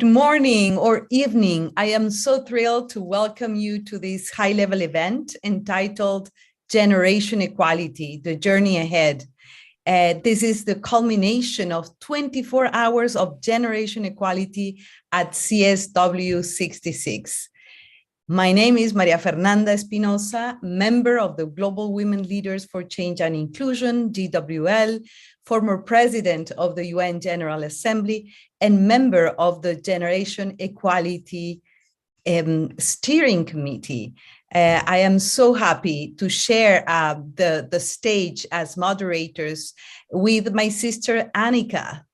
Good morning or evening. I am so thrilled to welcome you to this high-level event entitled Generation Equality, The Journey Ahead. This is the culmination of 24 hours of generation equality at CSW66. My name is Maria Fernanda Espinosa, member of the Global Women Leaders for Change and Inclusion, GWL, former president of the UN General Assembly, and member of the Generation Equality Steering Committee. I am so happy to share the stage as moderators with my sister Annika.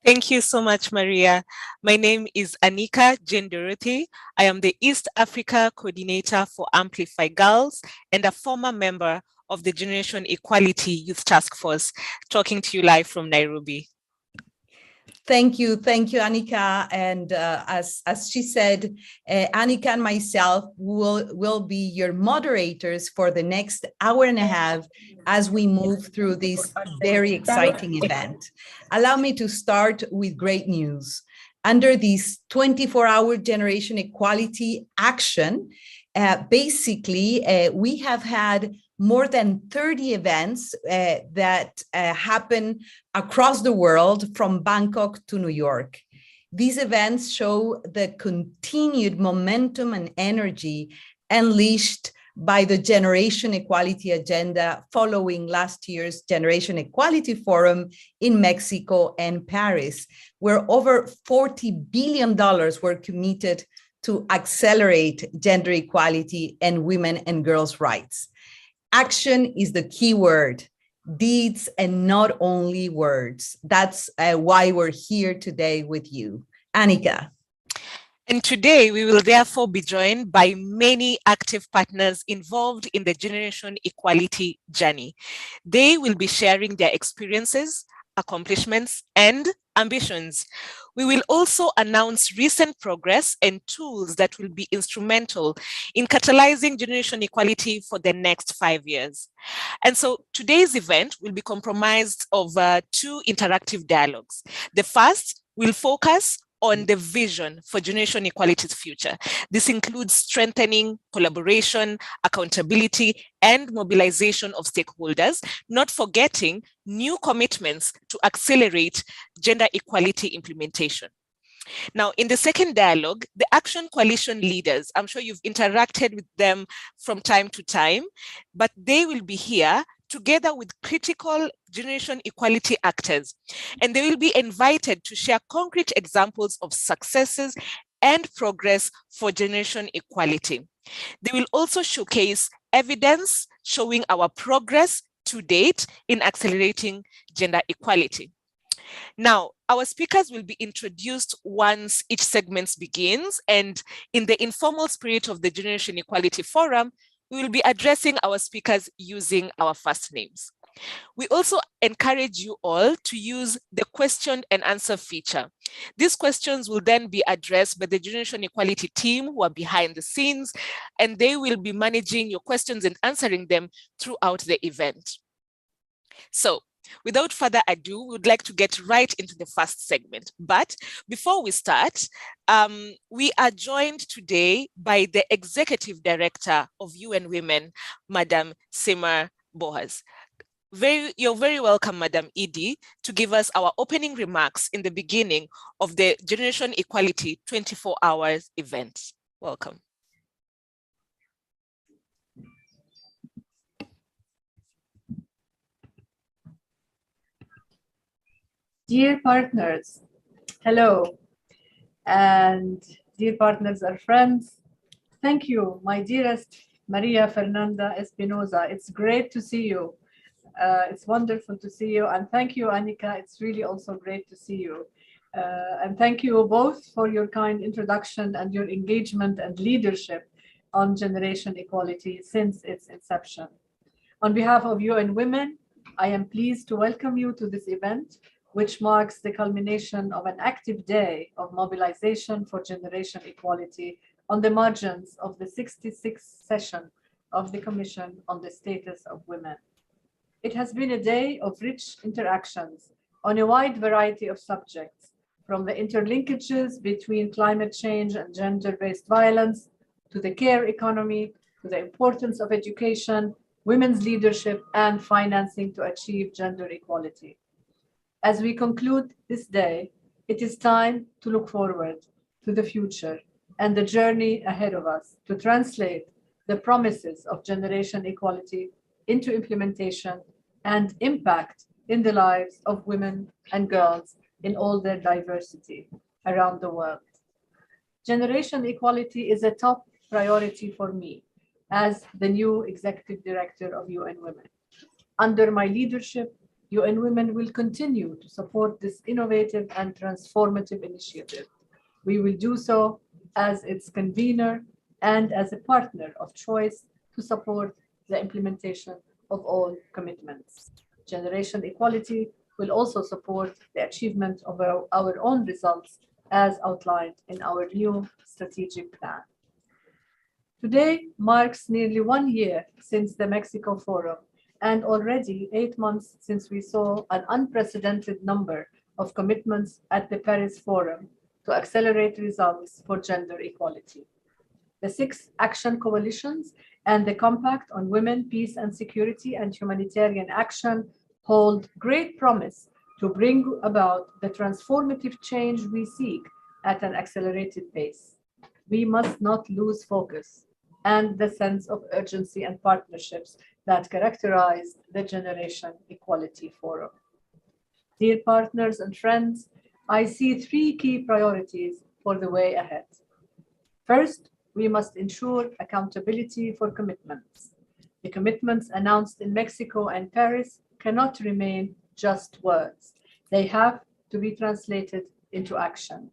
Thank you so much, Maria. My name is Anika Jane Dorothy. I am the East Africa Coordinator for Amplify Girls and a former member of the Generation Equality Youth Task Force, talking to you live from Nairobi. Thank you, Annika. And as she said, Annika and myself will be your moderators for the next hour and a half as we move through this very exciting event. Allow me to start with great news. Under this 24-hour generation equality action, basically, we have had more than 30 events that happen across the world from Bangkok to New York. These events show the continued momentum and energy unleashed by the Generation Equality Agenda following last year's Generation Equality Forum in Mexico and Paris, where over $40 billion were committed to accelerate gender equality and women and girls' rights. Action is the key word, deeds and not only words. That's why we're here today with you. Annika. And today we will therefore be joined by many active partners involved in the generation equality journey. They will be sharing their experiences, accomplishments, and ambitions. We will also announce recent progress and tools that will be instrumental in catalyzing generation equality for the next 5 years. And so today's event will be comprised of two interactive dialogues. The first will focus on the vision for generation equality's future. This includes strengthening collaboration, accountability, and mobilization of stakeholders, not forgetting new commitments to accelerate gender equality implementation. Now, in the second dialogue, the Action Coalition leaders, I'm sure you've interacted with them from time to time, but they will be here together with critical generation equality actors, and they will be invited to share concrete examples of successes and progress for generation equality. They will also showcase evidence showing our progress to date in accelerating gender equality. Now, our speakers will be introduced once each segment begins, and in the informal spirit of the Generation Equality Forum, we will be addressing our speakers using our first names. We also encourage you all to use the question and answer feature. These questions will then be addressed by the Generation Equality team who are behind the scenes, and they will be managing your questions and answering them throughout the event. So, without further ado, we would like to get right into the first segment. But before we start, we are joined today by the Executive Director of UN Women, Madam Simar Boaz. You're very welcome, Madam Edie, to give us our opening remarks in the beginning of the Generation Equality 24 Hours event. Welcome. Dear partners, hello, and dear partners and friends, thank you, my dearest Maria Fernanda Espinosa. It's great to see you. It's wonderful to see you, and thank you, Annika. It's really also great to see you. And thank you both for your kind introduction and your engagement and leadership on generation equality since its inception. On behalf of UN Women, I am pleased to welcome you to this event, which marks the culmination of an active day of mobilization for generation equality on the margins of the 66th session of the Commission on the Status of Women. It has been a day of rich interactions on a wide variety of subjects, from the interlinkages between climate change and gender-based violence, to the care economy, to the importance of education, women's leadership, and financing to achieve gender equality. As we conclude this day, it is time to look forward to the future and the journey ahead of us to translate the promises of generation equality into implementation and impact in the lives of women and girls in all their diversity around the world. Generation equality is a top priority for me as the new Executive Director of UN Women. Under my leadership, UN Women will continue to support this innovative and transformative initiative. We will do so as its convener and as a partner of choice to support the implementation of all commitments. Generation equality will also support the achievement of our own results as outlined in our new strategic plan. Today marks nearly 1 year since the Mexico Forum and already 8 months since we saw an unprecedented number of commitments at the Paris Forum to accelerate results for gender equality. The 6 action coalitions and the Compact on Women, Peace and Security and Humanitarian Action hold great promise to bring about the transformative change we seek at an accelerated pace. We must not lose focus and the sense of urgency and partnerships that characterize the Generation Equality Forum. Dear partners and friends, I see 3 key priorities for the way ahead. First, we must ensure accountability for commitments. The commitments announced in Mexico and Paris cannot remain just words. They have to be translated into action.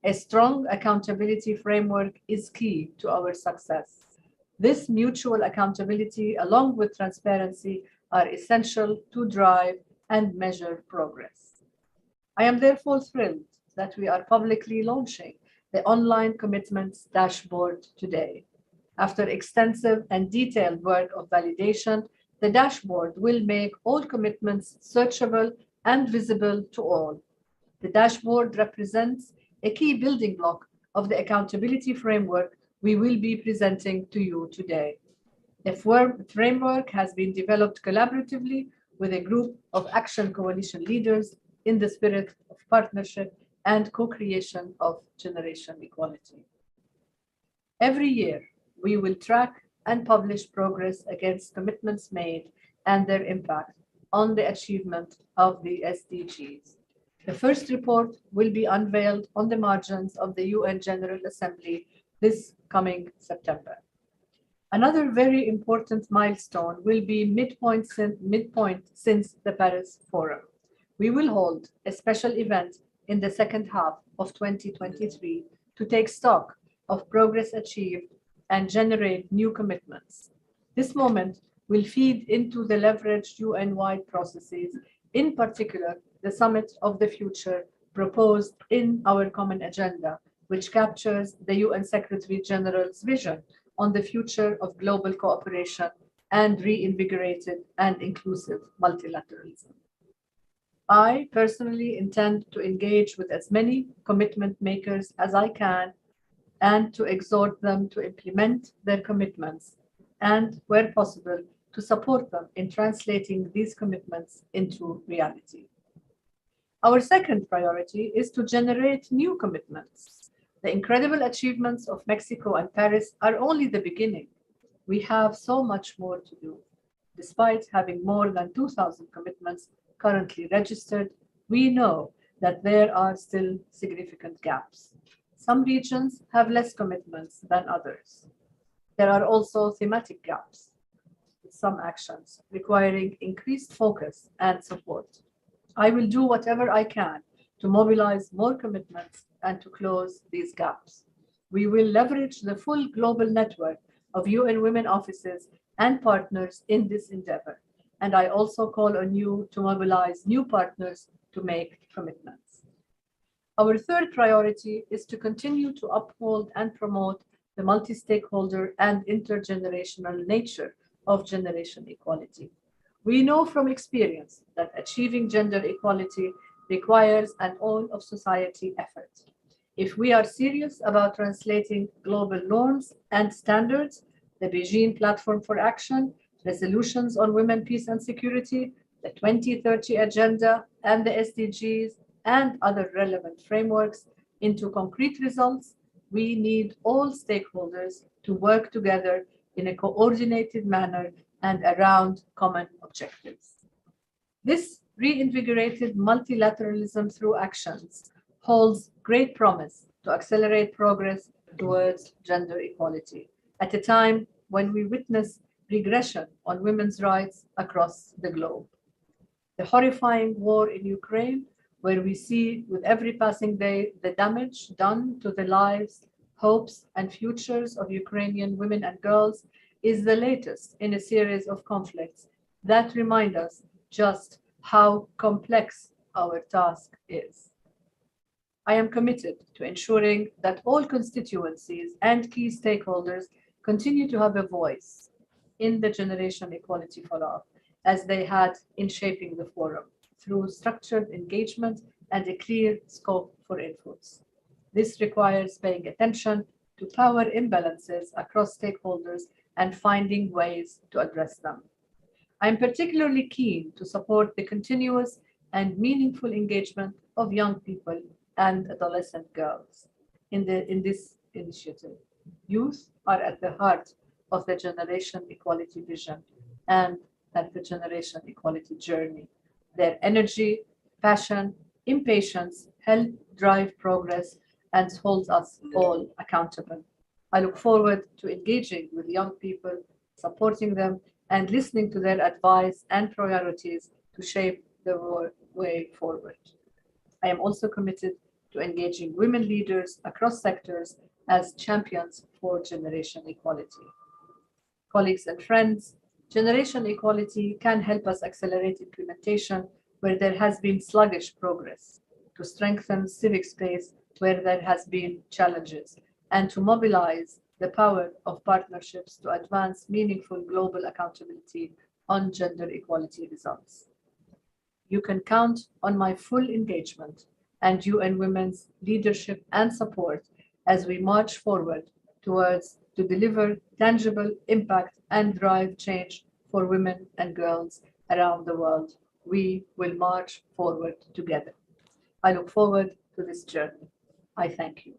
A strong accountability framework is key to our success. This mutual accountability, along with transparency, are essential to drive and measure progress. I am therefore thrilled that we are publicly launching the online commitments dashboard today. After extensive and detailed work of validation, the dashboard will make all commitments searchable and visible to all. The dashboard represents a key building block of the accountability framework we will be presenting to you today. The framework has been developed collaboratively with a group of action coalition leaders in the spirit of partnership and co-creation of generation equality. Every year, we will track and publish progress against commitments made and their impact on the achievement of the SDGs. The first report will be unveiled on the margins of the UN General Assembly this coming September. Another very important milestone will be midpoint since the Paris Forum. We will hold a special event in the second half of 2023 to take stock of progress achieved and generate new commitments. This moment will feed into the leveraged UN-wide processes, in particular, the Summit of the Future proposed in our common agenda, which captures the UN Secretary General's vision on the future of global cooperation and reinvigorated and inclusive multilateralism. I personally intend to engage with as many commitment makers as I can and to exhort them to implement their commitments and, where possible, to support them in translating these commitments into reality. Our second priority is to generate new commitments. The incredible achievements of Mexico and Paris are only the beginning. We have so much more to do. Despite having more than 2,000 commitments currently registered, we know that there are still significant gaps. Some regions have less commitments than others. There are also thematic gaps, with some actions requiring increased focus and support. I will do whatever I can to mobilize more commitments and to close these gaps. We will leverage the full global network of UN Women offices and partners in this endeavor. And I also call on you to mobilize new partners to make commitments. Our third priority is to continue to uphold and promote the multi-stakeholder and intergenerational nature of generation equality. We know from experience that achieving gender equality requires an all-of-society effort. If we are serious about translating global norms and standards, the Beijing Platform for Action, resolutions on women, peace and security, the 2030 Agenda and the SDGs, and other relevant frameworks into concrete results, we need all stakeholders to work together in a coordinated manner and around common objectives. This reinvigorated multilateralism through actions holds great promise to accelerate progress towards gender equality at a time when we witness regression on women's rights across the globe. The horrifying war in Ukraine, where we see with every passing day the damage done to the lives, hopes, and futures of Ukrainian women and girls, is the latest in a series of conflicts that remind us just how complex our task is. I am committed to ensuring that all constituencies and key stakeholders continue to have a voice in the Generation Equality Follow-up, as they had in shaping the forum, through structured engagement and a clear scope for influence. This requires paying attention to power imbalances across stakeholders and finding ways to address them. I am particularly keen to support the continuous and meaningful engagement of young people and adolescent girls in this initiative. Youth are at the heart of the Generation Equality vision and at the Generation Equality journey. Their energy, passion, impatience help drive progress and hold us all accountable. I look forward to engaging with young people, supporting them, and listening to their advice and priorities to shape the way forward. I am also committed to engaging women leaders across sectors as champions for generation equality. Colleagues and friends, generation equality can help us accelerate implementation where there has been sluggish progress, to strengthen civic space where there has been challenges, and to mobilize the power of partnerships to advance meaningful global accountability on gender equality results. You can count on my full engagement and UN Women's leadership and support as we march forward towards to deliver tangible impact and drive change for women and girls around the world. We will march forward together. I look forward to this journey. I thank you.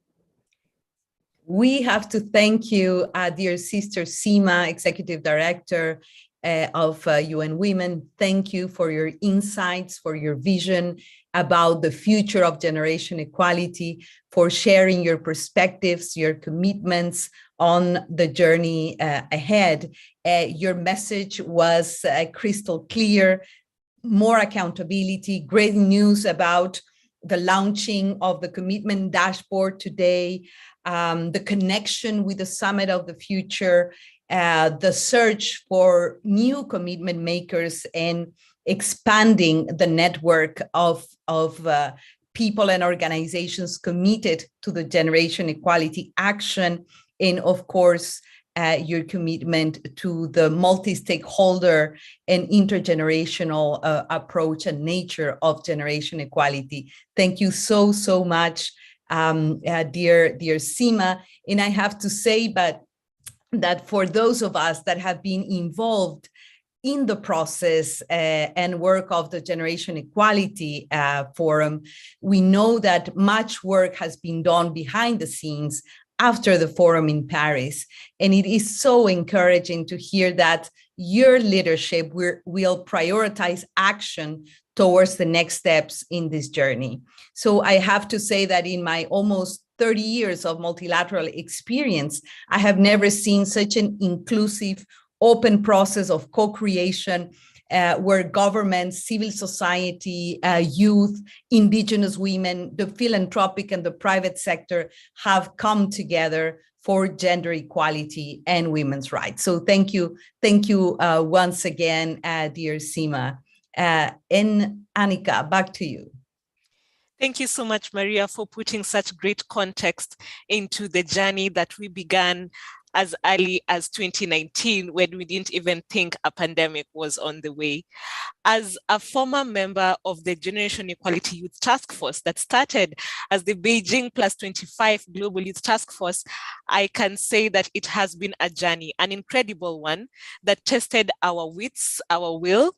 We have to thank you, dear sister Seema, Executive Director of UN Women. Thank you for your insights, for your vision about the future of generation equality, for sharing your perspectives, your commitments on the journey ahead. Your message was crystal clear, more accountability, great news about the launching of the commitment dashboard today, the connection with the Summit of the Future, the search for new commitment makers and expanding the network of people and organizations committed to the generation equality action, and of course, your commitment to the multi-stakeholder and intergenerational approach and nature of generation equality. Thank you so, so much, dear Seema. And I have to say that for those of us that have been involved in the process and work of the Generation Equality Forum, we know that much work has been done behind the scenes after the forum in Paris. And it is so encouraging to hear that your leadership will prioritize action towards the next steps in this journey. So I have to say that in my almost 30 years of multilateral experience, I have never seen such an inclusive, open process of co-creation where governments, civil society, youth, indigenous women, the philanthropic and the private sector have come together for gender equality and women's rights. So thank you once again, dear Seema. And Annika, back to you. Thank you so much, Maria, for putting such great context into the journey that we began as early as 2019, when we didn't even think a pandemic was on the way. As a former member of the Generation Equality Youth Task Force that started as the Beijing +25 Global Youth Task Force, I can say that it has been a journey, an incredible one that tested our wits, our will,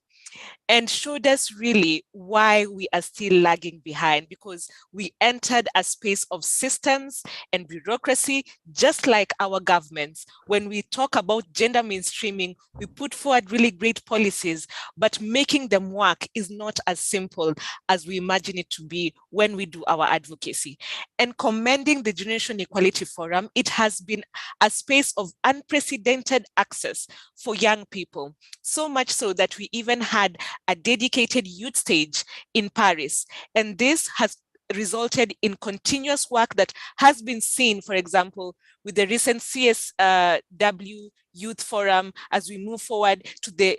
and showed us really why we are still lagging behind, because we entered a space of systems and bureaucracy, just like our governments. When we talk about gender mainstreaming, we put forward really great policies, but making them work is not as simple as we imagine it to be when we do our advocacy. And commending the Generation Equality Forum, it has been a space of unprecedented access for young people, so much so that we even had a dedicated youth stage in Paris. And this has resulted in continuous work that has been seen, for example, with the recent CSW Youth Forum, as we move forward to the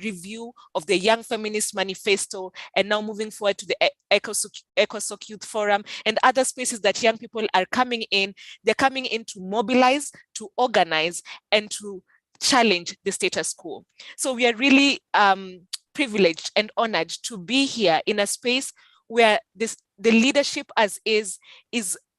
review of the Young Feminist Manifesto, and now moving forward to the ECOSOC Youth Forum and other spaces that young people are coming in. They're coming in to mobilize, to organize, and to challenge the status quo. So we are really privileged and honored to be here in a space where the leadership as is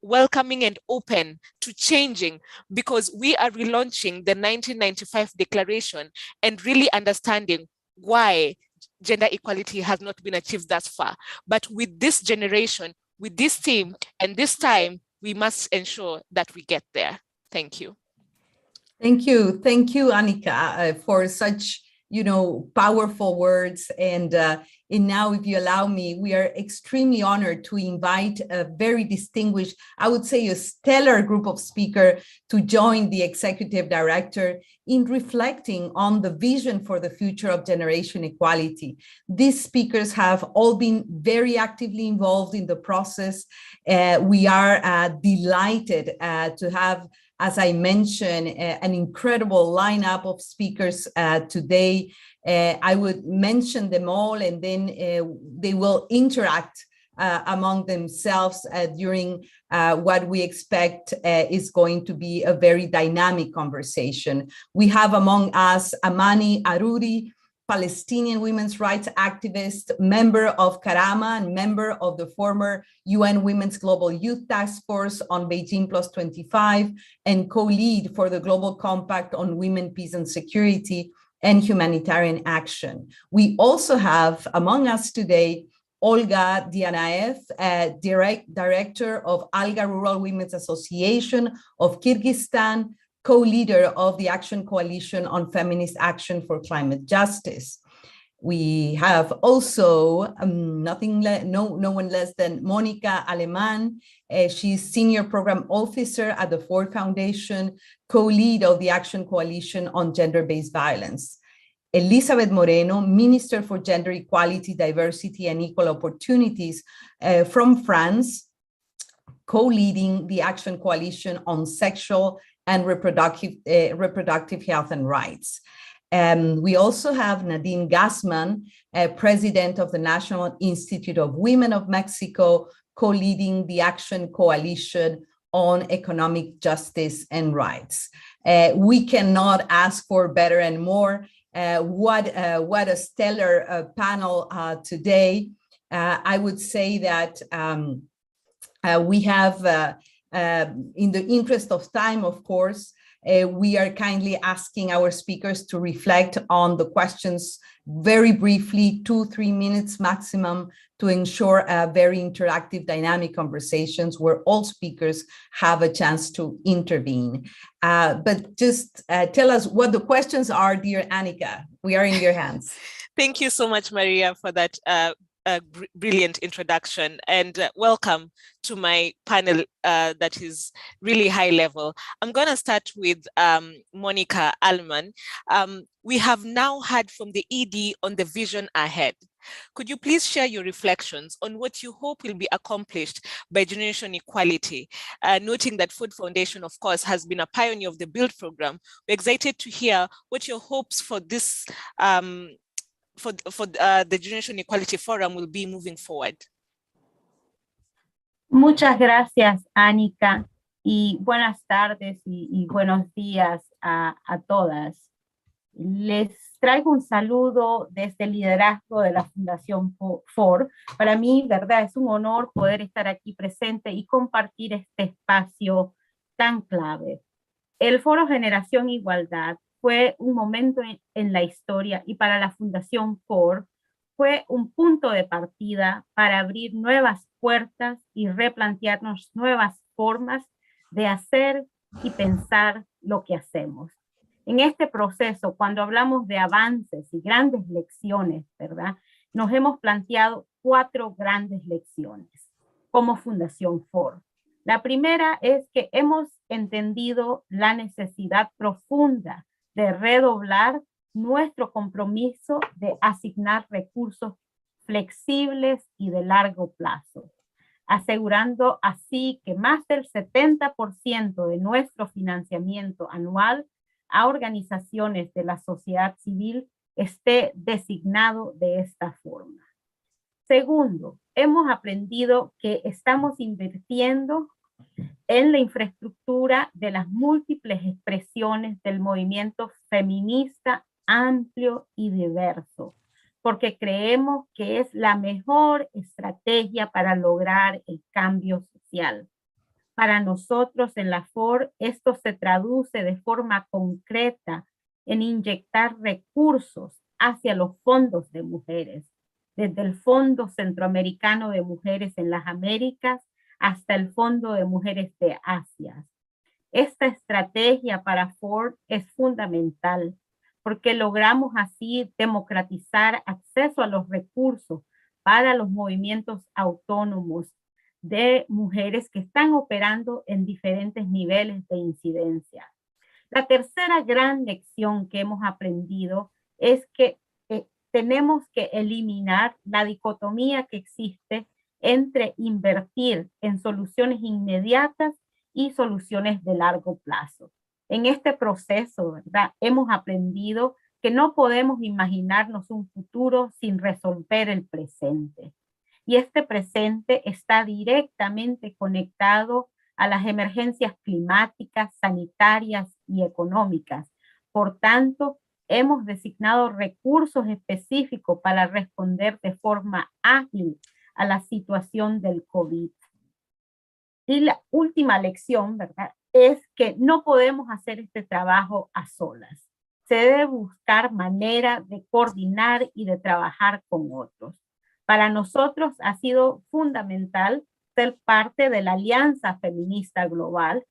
welcoming and open to changing, because we are relaunching the 1995 declaration and really understanding why gender equality has not been achieved thus far. But with this generation, with this team and this time, we must ensure that we get there. Thank you. Thank you, Annika, for such powerful words. And now, if you allow me, we are extremely honored to invite a very distinguished, I would say a stellar group of speakers to join the executive director in reflecting on the vision for the future of generation equality. These speakers have all been very actively involved in the process. We are delighted to have, as I mentioned, an incredible lineup of speakers today. I would mention them all, and then they will interact among themselves during what we expect is going to be a very dynamic conversation. We have among us Amani Aruri, Palestinian women's rights activist, member of Karama, and member of the former UN Women's Global Youth Task Force on Beijing +25, and co-lead for the Global Compact on Women, Peace and Security and Humanitarian Action. We also have among us today Olga Dianaev, Director of Alga Rural Women's Association of Kyrgyzstan, co-leader of the Action Coalition on Feminist Action for Climate Justice. We have also no one less than Monica Aleman. She's Senior Program Officer at the Ford Foundation, co-lead of the Action Coalition on Gender-Based Violence. Elizabeth Moreno, Minister for Gender Equality, Diversity and Equal Opportunities from France, co-leading the Action Coalition on Sexual and reproductive health and rights. We also have Nadine Gassman, President of the National Institute of Women of Mexico, co-leading the Action Coalition on Economic Justice and Rights. We cannot ask for better and more. What a stellar panel today. I would say that we have in the interest of time, of course, we are kindly asking our speakers to reflect on the questions very briefly, 2-3 minutes maximum, to ensure very interactive, dynamic conversations where all speakers have a chance to intervene. But just tell us what the questions are, dear Annika. We are in your hands. Thank you so much, Maria, for that brilliant introduction, and welcome to my panel that is really high level. I'm going to start with Monica Aleman. We have now heard from the ED on the vision ahead. Could you please share your reflections on what you hope will be accomplished by Generation Equality, noting that Ford Foundation, of course, has been a pioneer of the BUILD program. We're excited to hear what your hopes for this the Generation Equality Forum will be moving forward. Muchas gracias, Annika. Y buenas tardes y buenos días a todas. Les traigo un saludo desde el liderazgo de la Fundación FOR. Para mí, verdad, es un honor poder estar aquí presente y compartir este espacio tan clave. El Foro Generación Igualdad fue un momento en la historia y para la Fundación FOR fue un punto de partida para abrir nuevas puertas y replantearnos nuevas formas de hacer y pensar lo que hacemos. En este proceso, cuando hablamos de avances y grandes lecciones, ¿verdad? Nos hemos planteado 4 grandes lecciones como Fundación FOR. La primera es que hemos entendido la necesidad profunda de redoblar nuestro compromiso de asignar recursos flexibles y de largo plazo, asegurando así que más del 70% de nuestro financiamiento anual a organizaciones de la sociedad civil esté designado de esta forma. Segundo, hemos aprendido que estamos invirtiendo en la infraestructura de las múltiples expresiones del movimiento feminista amplio y diverso, porque creemos que es la mejor estrategia para lograr el cambio social. Para nosotros en la FOR, esto se traduce de forma concreta en inyectar recursos hacia los fondos de mujeres, desde el Fondo Centroamericano de Mujeres en las Américas hasta el Fondo de Mujeres de Asia. Esta estrategia para FOR es fundamental porque logramos así democratizar acceso a los recursos para los movimientos autónomos de mujeres que están operando en diferentes niveles de incidencia. La tercera gran lección que hemos aprendido es que tenemos que eliminar la dicotomía que existe entre invertir en soluciones inmediatas y soluciones de largo plazo. En este proceso, ¿verdad? Hemos aprendido que no podemos imaginarnos un futuro sin resolver el presente. Y este presente está directamente conectado a las emergencias climáticas, sanitarias y económicas. Por tanto, hemos designado recursos específicos para responder de forma ágil a la situación del COVID. Y la última lección, ¿verdad?, es que no podemos hacer este trabajo a solas. Se debe buscar manera de coordinar y de trabajar con otros. Para nosotros ha sido fundamental ser parte de la Alianza Feminista Global,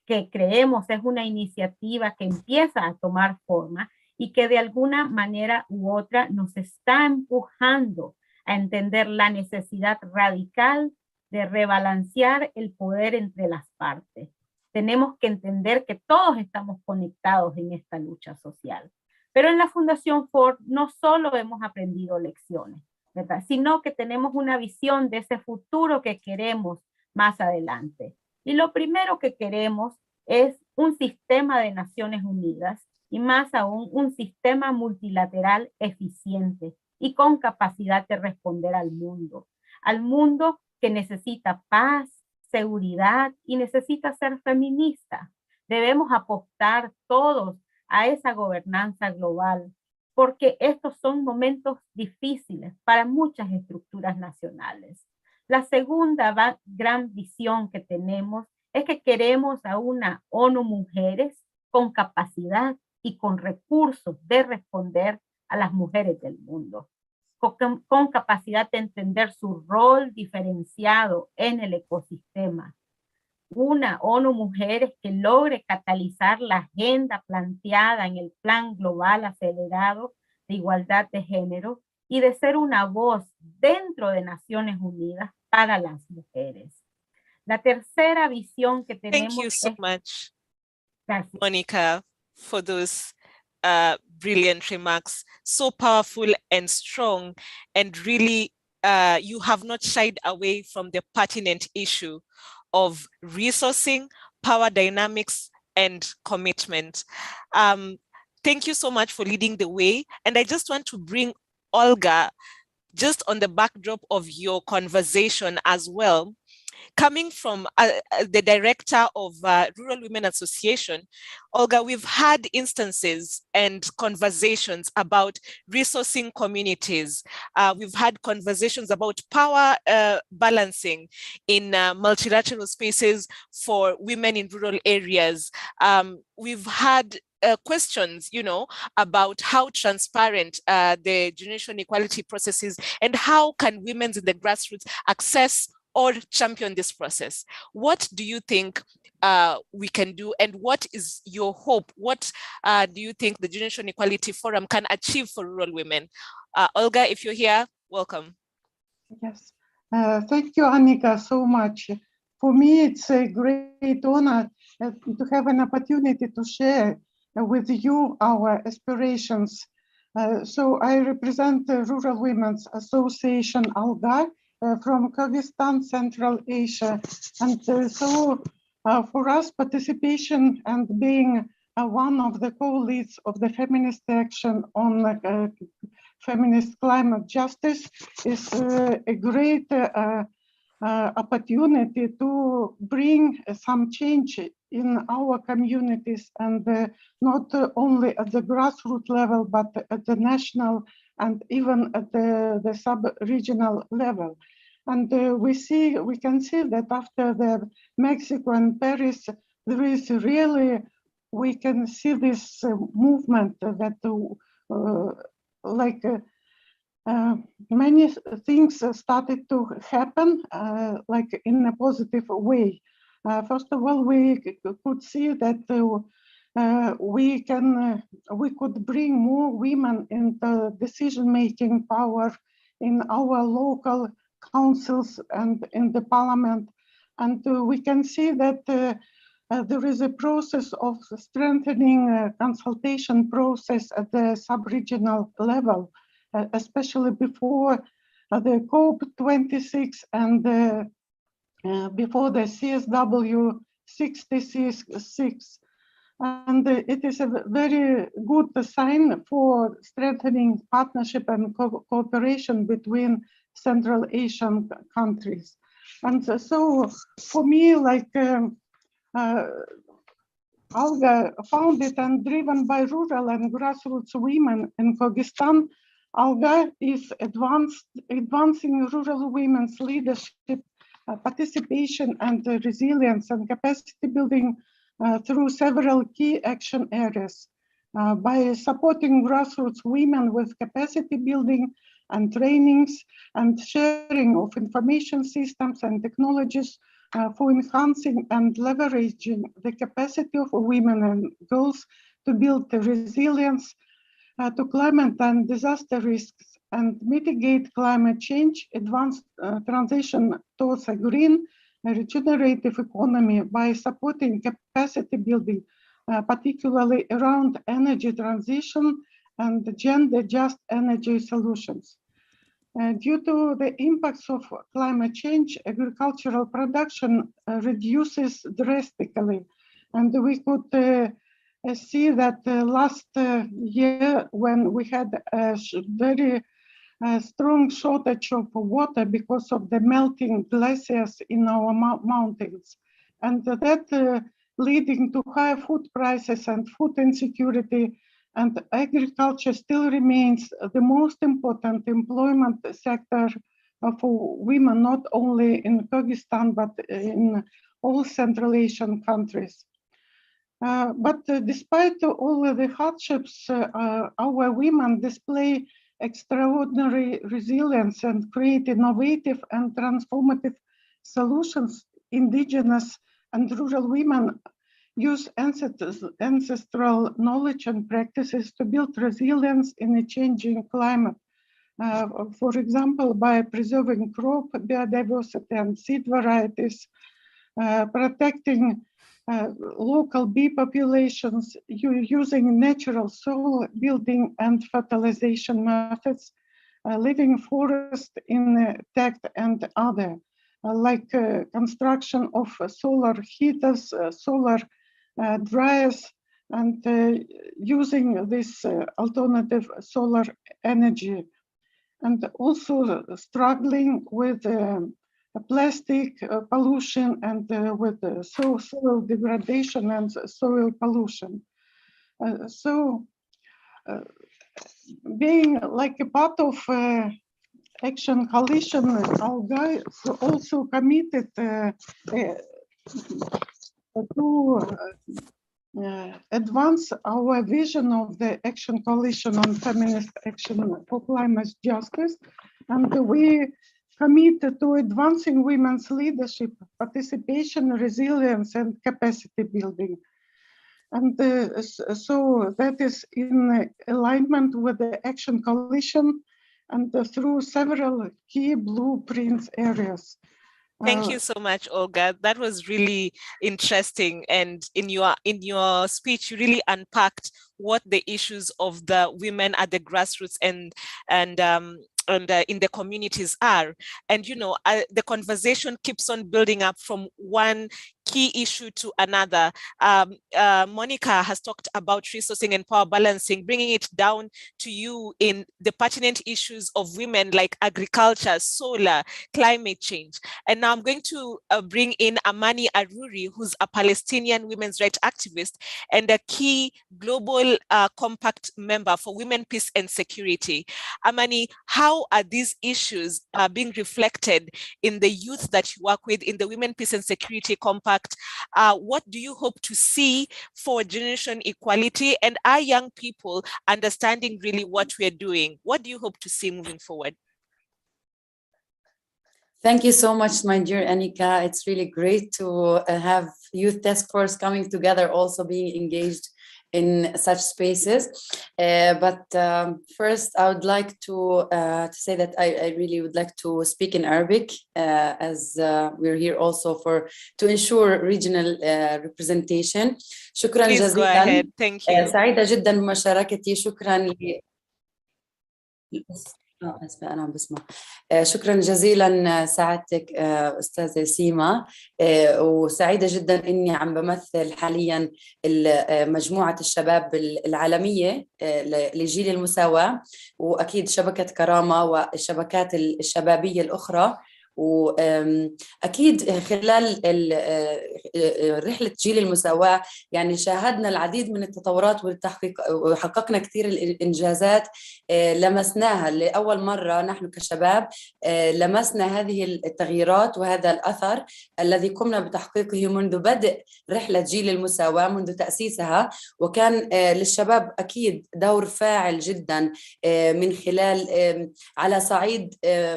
que creemos es una iniciativa que empieza a tomar forma y que de alguna manera u otra nos está empujando a entender la necesidad radical de rebalancear el poder entre las partes. Tenemos que entender que todos estamos conectados en esta lucha social. Pero en la Fundación Ford no solo hemos aprendido lecciones, ¿verdad?, sino que tenemos una visión de ese futuro que queremos más adelante. Y lo primero que queremos es un sistema de Naciones Unidas y más aún un sistema multilateral eficiente y con capacidad de responder al mundo que necesita paz, seguridad y necesita ser feminista. Debemos apostar todos a esa gobernanza global, porque estos son momentos difíciles para muchas estructuras nacionales. La segunda gran visión que tenemos es que queremos a una ONU Mujeres con capacidad y con recursos de responder a las mujeres del mundo, con capacidad de entender su rol diferenciado en el ecosistema. Una ONU Mujeres que logre catalizar la agenda planteada en el Plan Global Acelerado de Igualdad de Género y de ser una voz dentro de Naciones Unidas para las mujeres. La tercera visión que tenemos. Thank you so much, Gracias. Monica, for those brilliant remarks, so powerful and strong, and really you have not shied away from the pertinent issue of resourcing, power dynamics, and commitment. Thank you so much for leading the way. And I just want to bring Olga, just on the backdrop of your conversation as well. Coming from the director of Rural Women Association, Olga, we've had instances and conversations about resourcing communities. We've had conversations about power balancing in multilateral spaces for women in rural areas. We've had questions, about how transparent the generation equality process is, and how can women in the grassroots access or champion this process. What do you think we can do, and what is your hope? What do you think the Generation Equality Forum can achieve for rural women? Olga, if you're here, welcome. Yes, thank you, Annika, so much. For me, it's a great honor to have an opportunity to share with you our aspirations. So I represent the Rural Women's Association, ALGA, from Kyrgyzstan, Central Asia. And so for us, participation and being one of the co-leads of the feminist action on feminist climate justice is a great opportunity to bring some change in our communities, and not only at the grassroots level, but at the national and even at the sub-regional level. And we can see that after the Mexico and Paris, there is really, we can see this movement that many things started to happen like in a positive way. First of all, we could see that we could bring more women into decision-making power in our local councils and in the parliament. And we can see that there is a process of strengthening consultation process at the sub-regional level, especially before the COP26 and before the CSW66. And it is a very good sign for strengthening partnership and cooperation between Central Asian countries. And so for me, like ALGA, founded and driven by rural and grassroots women in Kyrgyzstan, ALGA is advancing rural women's leadership, participation, and resilience and capacity building through several key action areas. By supporting grassroots women with capacity building and trainings and sharing of information systems and technologies for enhancing and leveraging the capacity of women and girls to build the resilience to climate and disaster risks and mitigate climate change, advance transition towards a green regenerative economy by supporting capacity building, particularly around energy transition and gender-just energy solutions. Due to the impacts of climate change, agricultural production reduces drastically. And we could see that last year when we had a very strong shortage of water because of the melting glaciers in our mountains. And that leading to higher food prices and food insecurity, and agriculture still remains the most important employment sector for women, not only in Kyrgyzstan, but in all Central Asian countries. But despite all of the hardships, our women display extraordinary resilience and create innovative and transformative solutions. Indigenous and rural women use ancestral knowledge and practices to build resilience in a changing climate. For example, by preserving crop biodiversity and seed varieties, protecting local bee populations, using natural soil building and fertilization methods, living forest intact, and other, like construction of solar heaters, solar dryers, and using this alternative solar energy, and also struggling with plastic pollution and with soil degradation and soil pollution. Being like a part of Action Coalition, Alga also committed to advance our vision of the Action Coalition on Feminist Action for Climate Justice, and we committed to advancing women's leadership, participation, resilience, and capacity building. And so that is in alignment with the Action Coalition and through several key blueprints areas. Thank you so much, Olga. That was really interesting. And in your speech, you really unpacked what the issues of the women at the grassroots and in the communities are. And, you know, the conversation keeps on building up from one key issue to another. Monica has talked about resourcing and power balancing, bringing it down to you in the pertinent issues of women like agriculture, solar, climate change. And now I'm going to bring in Amani Aruri, who's a Palestinian women's rights activist and a key global compact member for women, peace and security. Amani, how are these issues being reflected in the youth that you work with in the Women, Peace and Security Compact? What do you hope to see for generation equality, and are young people understanding really what we are doing? What do you hope to see moving forward? Thank you so much, my dear Anika. It's really great to have Youth Task Force coming together, also being engaged in such spaces. But first, I would like to say that I really would like to speak in Arabic, as we're here also to ensure regional representation. شكرا Please جزيلا. go ahead. Thank you. سعيدة جدا بمشاركتي. شكرا أسفة أنا عم بسمع. شكرا جزيلا سعادتك أستاذة سيما، وسعيدة جدا إني عم بمثل حاليا مجموعة الشباب العالمية لجيل المساواة، وأكيد شبكة كرامة والشبكات الشبابية الأخرى. وأكيد خلال رحلة جيل المساواة يعني شاهدنا العديد من التطورات والتحقيق، وحققنا كثير الإنجازات لمسناها لأول مرة. نحن كشباب لمسنا هذه التغييرات وهذا الأثر الذي قمنا بتحقيقه منذ بدء رحلة جيل المساواة، منذ تأسيسها. وكان للشباب أكيد دور فاعل جدا من خلال على صعيد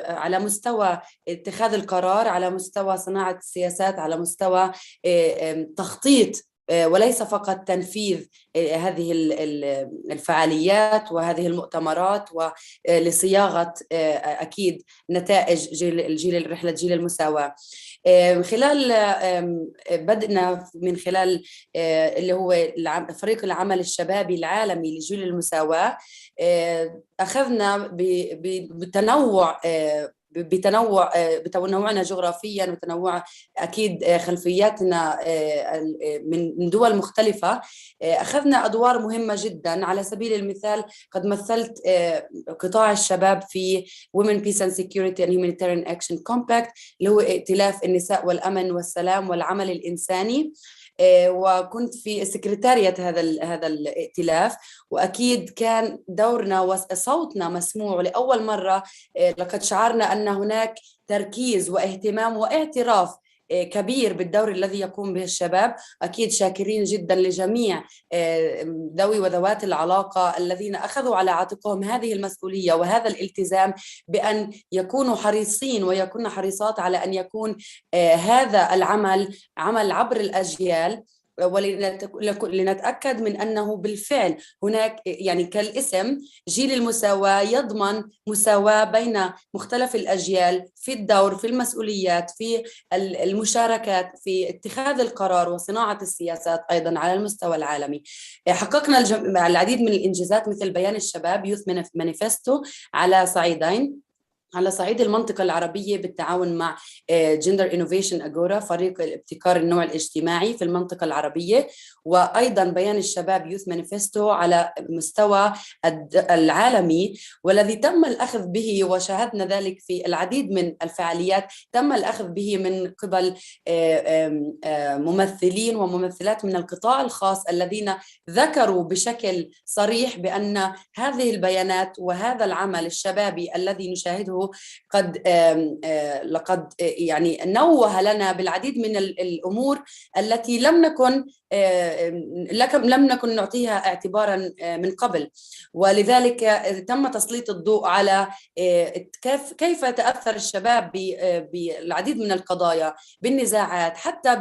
على مستوى اتخاذ القرار، على مستوى صناعة السياسات، على مستوى تخطيط وليس فقط تنفيذ هذه الفعاليات وهذه المؤتمرات، ولصياغة أكيد نتائج رحلة جيل المساواة. خلال بدأنا من خلال اللي هو فريق العمل الشبابي العالمي لجيل المساواة، أخذنا بتنوعنا جغرافيا وتنوع أكيد خلفياتنا من دول مختلفة. أخذنا أدوار مهمة جدا. على سبيل المثال قد مثلت قطاع الشباب في Women, Peace and Security and Humanitarian Action Compact، اللي هو ائتلاف النساء والأمن والسلام والعمل الإنساني، وكنت في سكرتارية هذا الائتلاف. وأكيد كان دورنا وصوتنا مسموع لأول مرة. لقد شعرنا أن هناك تركيز واهتمام واعتراف كبير بالدور الذي يقوم به الشباب. أكيد شاكرين جدا لجميع ذوي وذوات العلاقة الذين أخذوا على عاتقهم هذه المسؤولية وهذا الالتزام بأن يكونوا حريصين ويكون حريصات على أن يكون هذا العمل عمل عبر الأجيال، ولنتأكد من أنه بالفعل هناك يعني كالاسم جيل المساواة يضمن مساواة بين مختلف الأجيال في الدور، في المسؤوليات، في المشاركات، في اتخاذ القرار وصناعة السياسات أيضا على المستوى العالمي. حققنا العديد من الإنجازات مثل بيان الشباب يوث مانيفستو على صعيدين. على صعيد المنطقة العربية بالتعاون مع Gender Innovation Agora فريق الابتكار النوع الاجتماعي في المنطقة العربية، وأيضا بيان الشباب يوث مانيفستو على مستوى العالمي، والذي تم الأخذ به وشاهدنا ذلك في العديد من الفعاليات تم الأخذ به من قبل ممثلين وممثلات من القطاع الخاص الذين ذكروا بشكل صريح بأن هذه البيانات وهذا العمل الشبابي الذي نشاهده لقد يعني نوه لنا بالعديد من الأمور التي لم نكن نعطيها اعتبارا من قبل، ولذلك تم تسليط الضوء على كيف يتأثر الشباب بالعديد من القضايا، بالنزاعات، حتى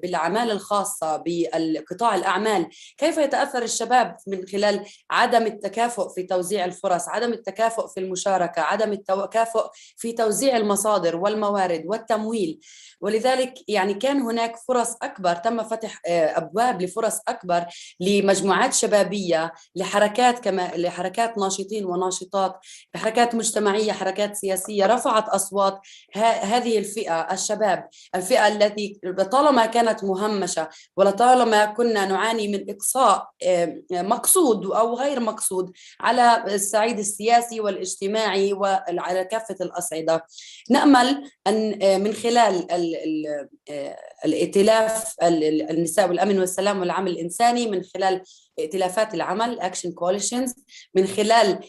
بالأعمال الخاصة بالقطاع الأعمال، كيف يتأثر الشباب من خلال عدم التكافؤ في توزيع الفرص، عدم التكافؤ في المشاركة، عدم التكافؤ في توزيع المصادر والموارد والتمويل. ولذلك يعني كان هناك فرص أكبر، تم فتح أبواب لفرص أكبر لمجموعات شبابية، لحركات ناشطين وناشطات، حركات مجتمعية، حركات سياسية رفعت أصوات هذه الفئة، الشباب، الفئة التي طالما كانت مهمشة ولطالما كنا نعاني من إقصاء مقصود أو غير مقصود على الصعيد السياسي والاجتماعي وعلى كافة الأصعدة. نأمل أن من خلال الائتلاف النساء والأمن والسلام والعمل الإنساني، من خلال ائتلافات العمل Action Coalitions، من خلال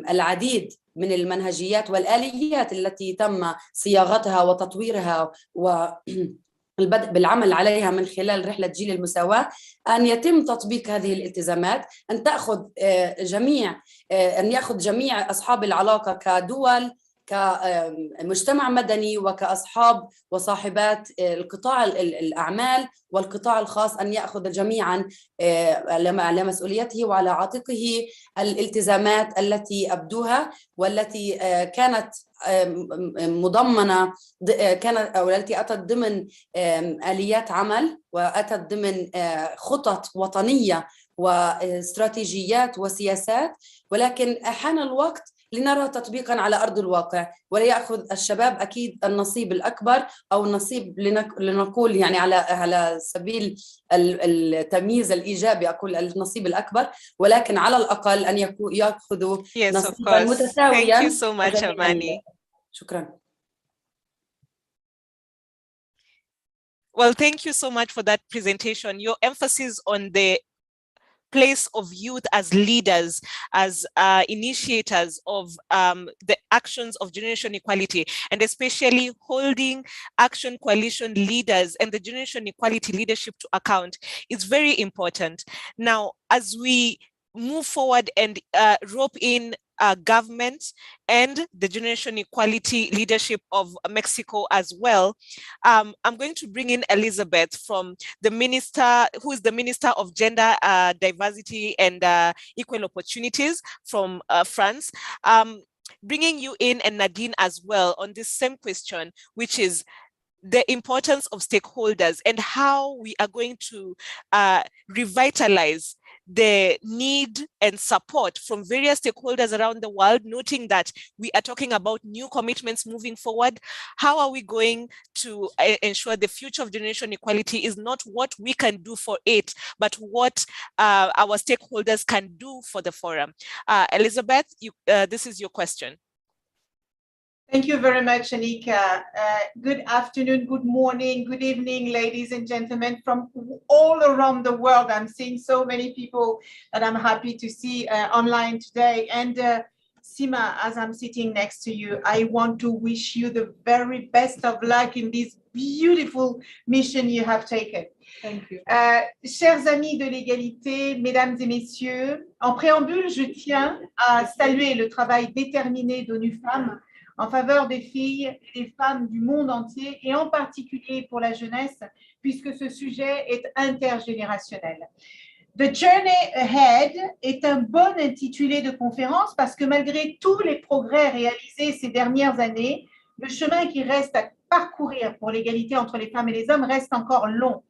العديد من المنهجيات والآليات التي تم صياغتها وتطويرها والبدء بالعمل عليها من خلال رحلة جيل المساواة، أن يتم تطبيق هذه الالتزامات، أن يأخذ جميع أصحاب العلاقة كدول، كمجتمع مدني، وكأصحاب وصاحبات القطاع الأعمال والقطاع الخاص، أن يأخذ جميعا على مسؤوليته وعلى عاتقه الالتزامات التي أبدوها، والتي كانت مضمنة، أو التي أتت ضمن آليات عمل، وأتت ضمن خطط وطنية واستراتيجيات وسياسات، ولكن حان الوقت لنرى تطبيقا على أرض الواقع، وليأخذ الشباب أكيد النصيب الأكبر، أو النصيب لنقول يعني على سبيل التمييز الإيجابي أقول النصيب الأكبر، ولكن على الأقل أن يأخذوا نصيبا متساويا. Thank you so much, Amani. شكرا. Well, thank you so much for that presentation. Your emphasis on the place of youth as leaders, as initiators of the actions of generation equality, and especially holding Action Coalition leaders and the generation equality leadership to account is very important. Now, as we move forward and rope in government and the generation equality leadership of Mexico as well, I'm going to bring in Elizabeth from the minister, who is the Minister of Gender Diversity and Equal Opportunities from France. Bringing you in, and Nadine as well, on this same question, which is the importance of stakeholders and how we are going to revitalize the need and support from various stakeholders around the world, noting that we are talking about new commitments moving forward. How are we going to ensure the future of generation equality is not what we can do for it, but what our stakeholders can do for the forum? Elizabeth, this is your question. Thank you very much, Anika. Good afternoon, good morning, good evening, ladies and gentlemen from all around the world. I'm seeing so many people that I'm happy to see online today. And Sima, as I'm sitting next to you, I want to wish you the very best of luck in this beautiful mission you have taken. Thank you. Chers amis de l'égalité, mesdames et messieurs, en préambule, je tiens à saluer le travail déterminé d'ONU Femmes en faveur des filles et des femmes du monde entier, et en particulier pour la jeunesse, puisque ce sujet est intergénérationnel. The Journey Ahead est un bon intitulé de conférence parce que malgré tous les progrès réalisés ces dernières années, le chemin qui reste à parcourir pour l'égalité entre les femmes et les hommes reste encore long.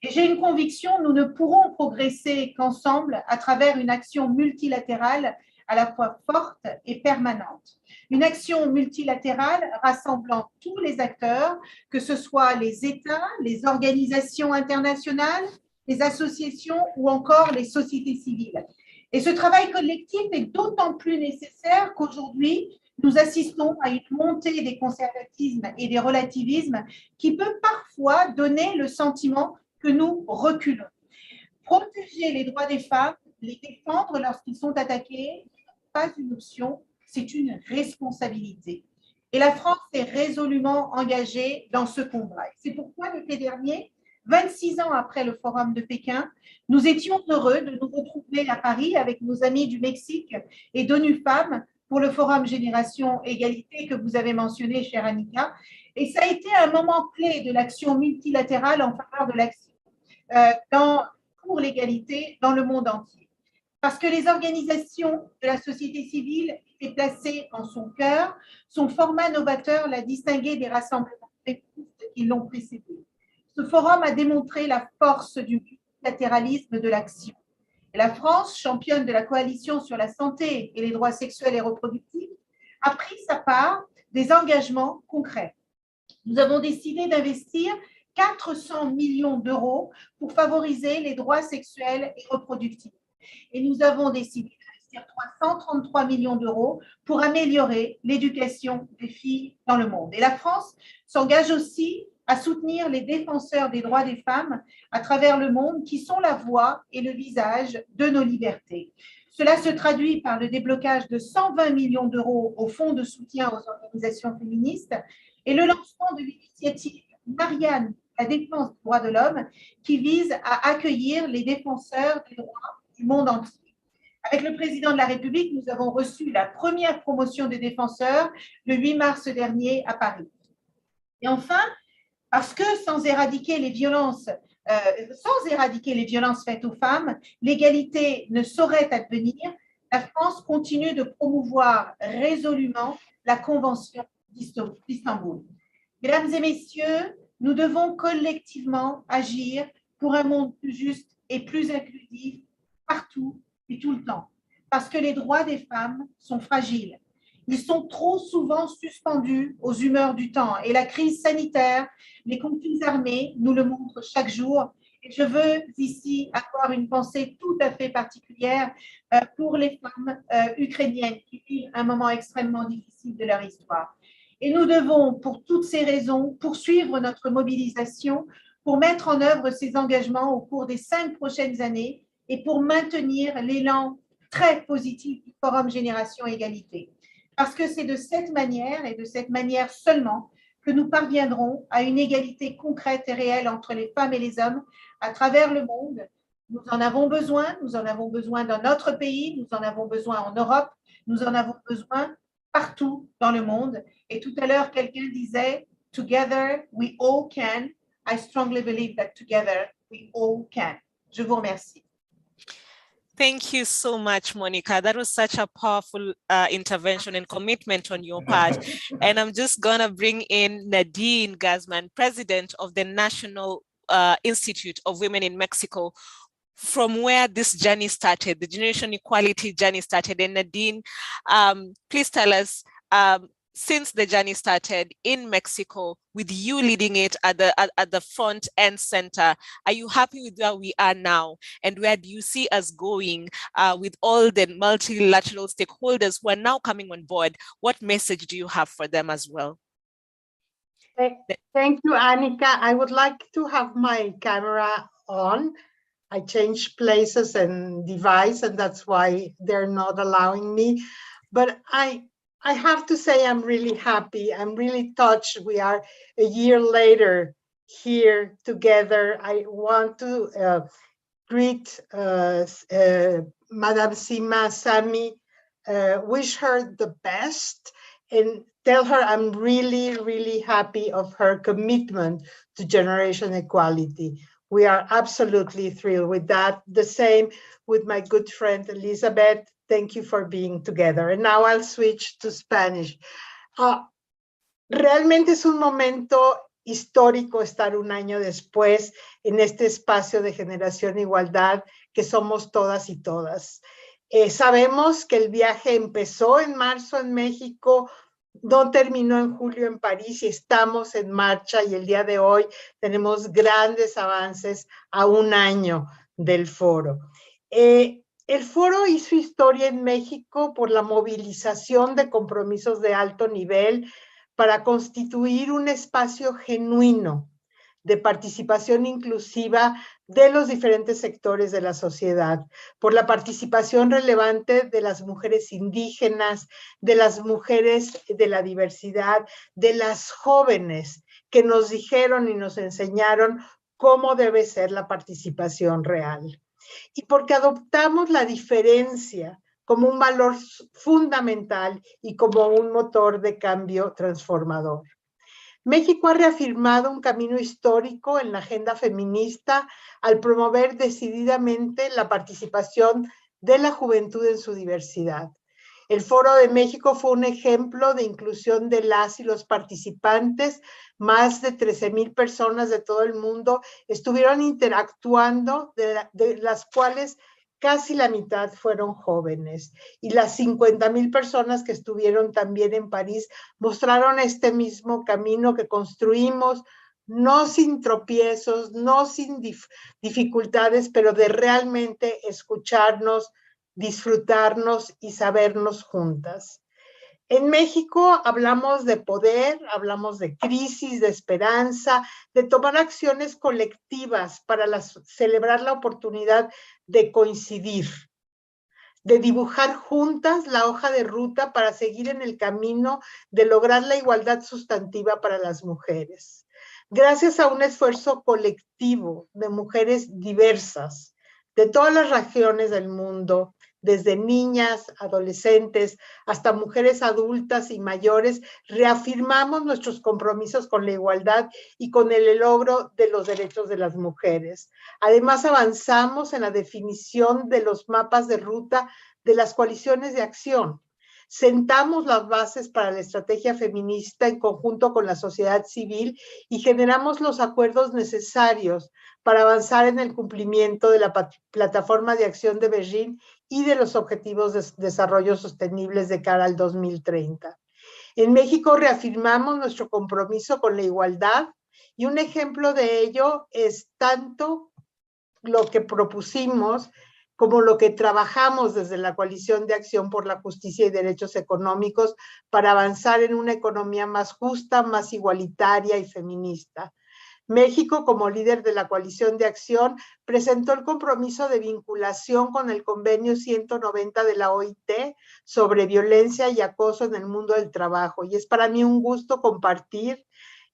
Et j'ai une conviction, nous ne pourrons progresser qu'ensemble à travers une action multilatérale à la fois forte et permanente. Une action multilatérale rassemblant tous les acteurs, que ce soit les États, les organisations internationales, les associations ou encore les sociétés civiles. Et ce travail collectif est d'autant plus nécessaire qu'aujourd'hui, nous assistons à une montée des conservatismes et des relativismes qui peut parfois donner le sentiment que nous reculons. Protéger les droits des femmes, les défendre lorsqu'ils sont attaqués, n'est pas une option, c'est une responsabilité. Et la France est résolument engagée dans ce combat. C'est pourquoi l'été dernier, 26 ans après le Forum de Pékin, nous étions heureux de nous retrouver à Paris avec nos amis du Mexique et d'ONU Femmes pour le Forum Génération Égalité que vous avez mentionné, chère Annika. Et ça a été un moment clé de l'action multilatérale en faveur de l'action pour l'égalité dans le monde entier. Parce que les organisations de la société civile étaient placées en son cœur, son format novateur l'a distingué des rassemblements qui l'ont précédé. Ce forum a démontré la force du multilatéralisme de l'action. Et la France, championne de la coalition sur la santé et les droits sexuels et reproductifs, a pris sa part des engagements concrets. Nous avons décidé d'investir 400 millions d'euros pour favoriser les droits sexuels et reproductifs. Et nous avons décidé d'investir 333 millions d'euros pour améliorer l'éducation des filles dans le monde. Et la France s'engage aussi à soutenir les défenseurs des droits des femmes à travers le monde qui sont la voix et le visage de nos libertés. Cela se traduit par le déblocage de 120 millions d'euros au fonds de soutien aux organisations féministes et le lancement de l'initiative Marianne, la défense des droits de l'homme, qui vise à accueillir les défenseurs des droits du monde entier. Avec le président de la République, nous avons reçu la première promotion des défenseurs le 8 mars dernier à Paris. Et enfin, parce que sans éradiquer les violences faites aux femmes, l'égalité ne saurait advenir, la France continue de promouvoir résolument la Convention d'Istanbul. Mesdames et messieurs, nous devons collectivement agir pour un monde plus juste et plus inclusif partout et tout le temps, parce que les droits des femmes sont fragiles. Ils sont trop souvent suspendus aux humeurs du temps et la crise sanitaire, les conflits armés nous le montrent chaque jour. Et je veux ici avoir une pensée tout à fait particulière pour les femmes ukrainiennes qui vivent un moment extrêmement difficile de leur histoire. Et nous devons, pour toutes ces raisons, poursuivre notre mobilisation pour mettre en œuvre ces engagements au cours des 5 prochaines années et pour maintenir l'élan très positif du Forum Génération Égalité. Parce que c'est de cette manière et de cette manière seulement que nous parviendrons à une égalité concrète et réelle entre les femmes et les hommes à travers le monde. Nous en avons besoin dans notre pays, nous en avons besoin en Europe, nous en avons besoin partout dans le monde. Et tout à l'heure, quelqu'un disait « Together we all can ». I strongly believe that together we all can. Je vous remercie. Thank you so much, Monica. That was such a powerful intervention and commitment on your part. And I'm just gonna bring in Nadine Guzman, President of the National Institute of Women in Mexico, from where this journey started, the generation equality journey started. And Nadine, please tell us, since the journey started in Mexico, with you leading it at the front and center, are you happy with where we are now? And where do you see us going with all the multilateral stakeholders who are now coming on board? What message do you have for them as well? Thank you, Annika. I would like to have my camera on. I changed places and device, and that's why they're not allowing me. But I have to say I'm really happy. I'm really touched. We are a year later here together. I want to greet Madam Sima Sami, wish her the best, and tell her I'm really, really happy of her commitment to generation equality. We are absolutely thrilled with that. The same with my good friend Elizabeth. Thank you for being together. And now I'll switch to Spanish. Realmente es un momento histórico estar un año después en este espacio de generación e igualdad que somos todas y todas. Sabemos que el viaje empezó en marzo en México, no terminó en julio en París y estamos en marcha y el día de hoy tenemos grandes avances a un año del foro. El foro hizo historia en México por la movilización de compromisos de alto nivel para constituir un espacio genuino de participación inclusiva de los diferentes sectores de la sociedad, por la participación relevante de las mujeres indígenas, de las mujeres de la diversidad, de las jóvenes que nos dijeron y nos enseñaron cómo debe ser la participación real. Y porque adoptamos la diferencia como un valor fundamental y como un motor de cambio transformador. México ha reafirmado un camino histórico en la agenda feminista al promover decididamente la participación de la juventud en su diversidad. El Foro de México fue un ejemplo de inclusión de las y los participantes. Más de 13,000 personas de todo el mundo estuvieron interactuando, de las cuales casi la mitad fueron jóvenes. Y las 50,000 personas que estuvieron también en París mostraron este mismo camino que construimos, no sin tropiezos, no sin dificultades, pero de realmente escucharnos, disfrutarnos y sabernos juntas. En México hablamos de poder, hablamos de crisis, de esperanza, de tomar acciones colectivas para celebrar la oportunidad de coincidir, de dibujar juntas la hoja de ruta para seguir en el camino de lograr la igualdad sustantiva para las mujeres. Gracias a un esfuerzo colectivo de mujeres diversas, de todas las regiones del mundo, desde niñas, adolescentes, hasta mujeres adultas y mayores, reafirmamos nuestros compromisos con la igualdad y con el logro de los derechos de las mujeres. Además, avanzamos en la definición de los mapas de ruta de las coaliciones de acción. Sentamos las bases para la estrategia feminista en conjunto con la sociedad civil y generamos los acuerdos necesarios para avanzar en el cumplimiento de la plataforma de acción de Berlín y de los objetivos de desarrollo sostenibles de cara al 2030. En México reafirmamos nuestro compromiso con la igualdad y un ejemplo de ello es tanto lo que propusimos como lo que trabajamos desde la Coalición de Acción por la Justicia y Derechos Económicos para avanzar en una economía más justa, más igualitaria y feminista. México, como líder de la Coalición de Acción, presentó el compromiso de vinculación con el convenio 190 de la OIT sobre violencia y acoso en el mundo del trabajo. Y es para mí un gusto compartir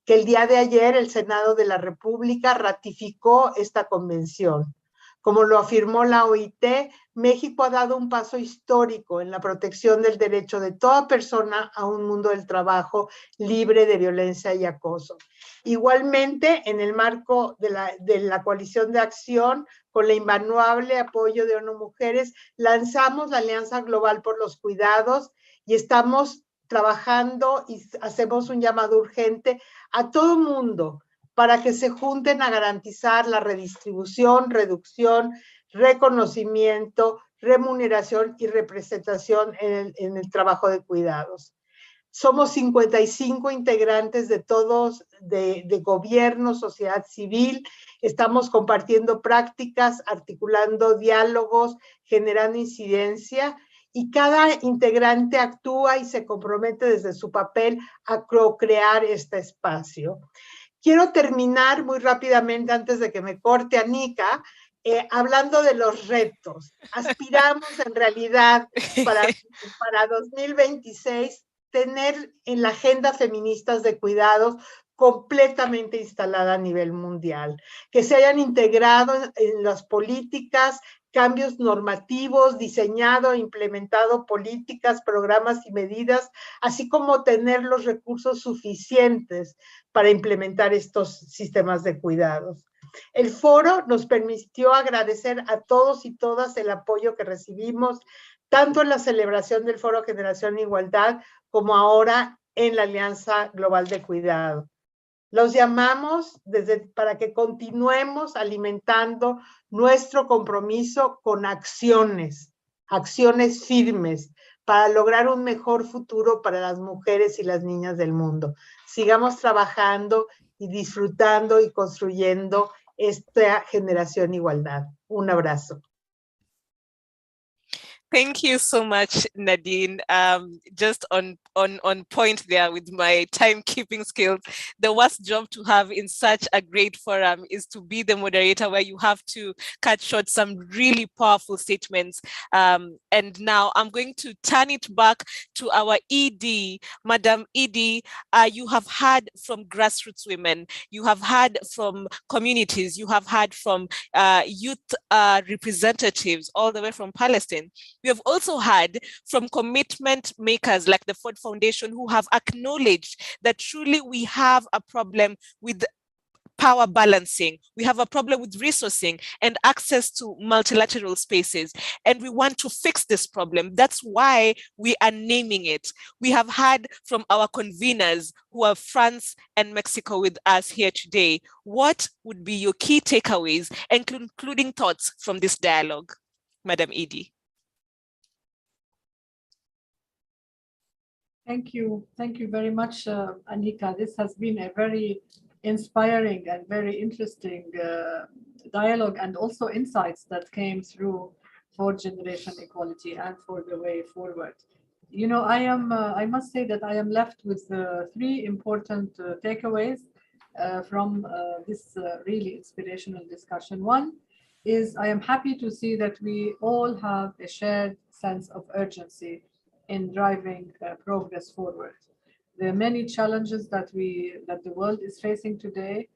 que el día de ayer el Senado de la República ratificó esta convención. Como lo afirmó la OIT, México ha dado un paso histórico en la protección del derecho de toda persona a un mundo del trabajo libre de violencia y acoso. Igualmente, en el marco de la Coalición de Acción, con el invaluable apoyo de ONU Mujeres, lanzamos la Alianza Global por los Cuidados y estamos trabajando y hacemos un llamado urgente a todo mundo para que se junten a garantizar la redistribución, reducción, reconocimiento, remuneración y representación en el trabajo de cuidados. Somos 55 integrantes de todos, de gobierno, sociedad civil. Estamos compartiendo prácticas, articulando diálogos, generando incidencia, y cada integrante actúa y se compromete desde su papel a co-crear este espacio. Quiero terminar muy rápidamente, antes de que me corte Anika, hablando de los retos. Aspiramos en realidad para 2026 tener en la agenda feministas de cuidados completamente instalada a nivel mundial, que se hayan integrado en las políticas, cambios normativos, diseñado e implementado políticas, programas y medidas, así como tener los recursos suficientes para implementar estos sistemas de cuidados. El foro nos permitió agradecer a todos y todas el apoyo que recibimos, tanto en la celebración del Foro Generación e Igualdad como ahora en la Alianza Global de Cuidado. Los llamamos para que continuemos alimentando nuestro compromiso con acciones acciones firmes para lograr un mejor futuro para las mujeres y las niñas del mundo. Sigamos trabajando y disfrutando y construyendo esta generación igualdad. Un abrazo. Thank you so much, Nadine. Just on point there with my timekeeping skills. The worst job to have in such a great forum is to be the moderator, where you have to cut short some really powerful statements. And now I'm going to turn it back to our ED, Madam ED. You have heard from grassroots women, you have heard from communities, you have heard from youth representatives all the way from Palestine. We have also heard from commitment makers like the Ford Foundation, who have acknowledged that truly we have a problem with power balancing. We have a problem with resourcing and access to multilateral spaces. And we want to fix this problem. That's why we are naming it. We have heard from our conveners, who are France and Mexico, with us here today. What would be your key takeaways and concluding thoughts from this dialogue, Madam Edie? Thank you. Thank you very much, Anika. This has been a very inspiring and very interesting dialogue, and also insights that came through for generation equality and for the way forward. You know, I must say that I am left with three important takeaways from this really inspirational discussion. One is, I am happy to see that we all have a shared sense of urgency in driving progress forward. The many challenges that the world is facing today,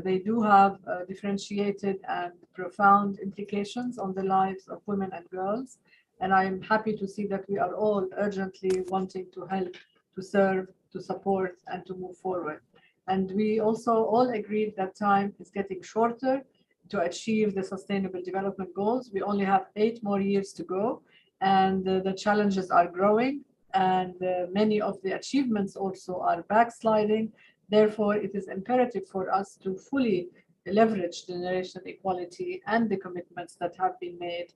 they do have differentiated and profound implications on the lives of women and girls. And I'm happy to see that we are all urgently wanting to help, to serve, to support, and to move forward. And we also all agreed that time is getting shorter to achieve the Sustainable Development Goals. We only have 8 more years to go. And the challenges are growing, and many of the achievements also are backsliding. Therefore, it is imperative for us to fully leverage generation equality and the commitments that have been made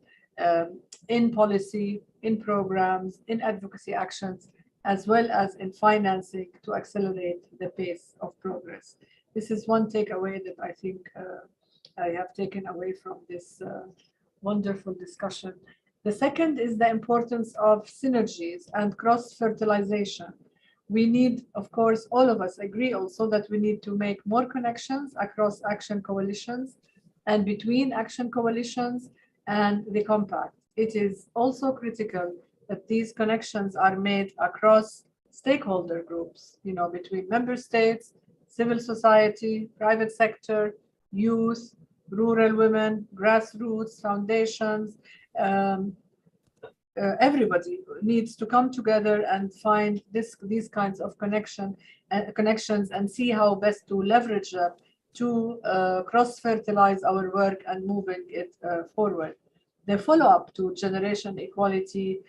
in policy, in programs, in advocacy actions, as well as in financing to accelerate the pace of progress. This is one takeaway that I think I have taken away from this wonderful discussion. The second is the importance of synergies and cross-fertilization. We need, of course, all of us agree also that we need to make more connections across action coalitions and between action coalitions and the compact. It is also critical that these connections are made across stakeholder groups, you know, between member states, civil society, private sector, youth, rural women, grassroots, foundations. Everybody needs to come together and find these kinds of connections and see how best to leverage them to cross-fertilize our work and moving it forward. The follow-up to generation equality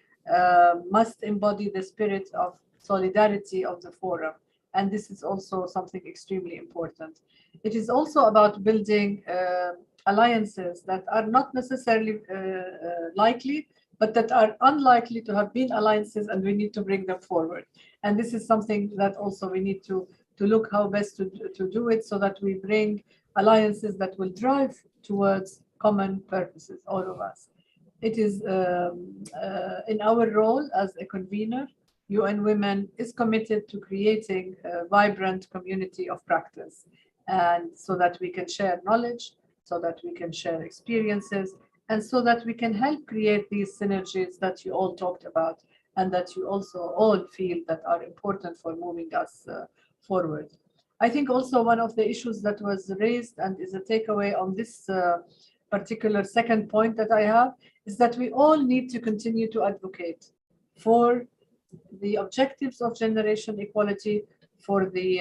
must embody the spirit of solidarity of the forum. And this is also something extremely important. It is also about building alliances that are not necessarily likely, but that are unlikely to have been alliances, and we need to bring them forward. And this is something that also we need to look how best to do it, so that we bring alliances that will drive towards common purposes, all of us. It is in our role as a convener, UN Women is committed to creating a vibrant community of practice, and so that we can share knowledge, so that we can share experiences, and so that we can help create these synergies that you all talked about, and that you also all feel that are important for moving us forward. I think also one of the issues that was raised and is a takeaway on this particular second point that I have is that we all need to continue to advocate for the objectives of generation equality, for the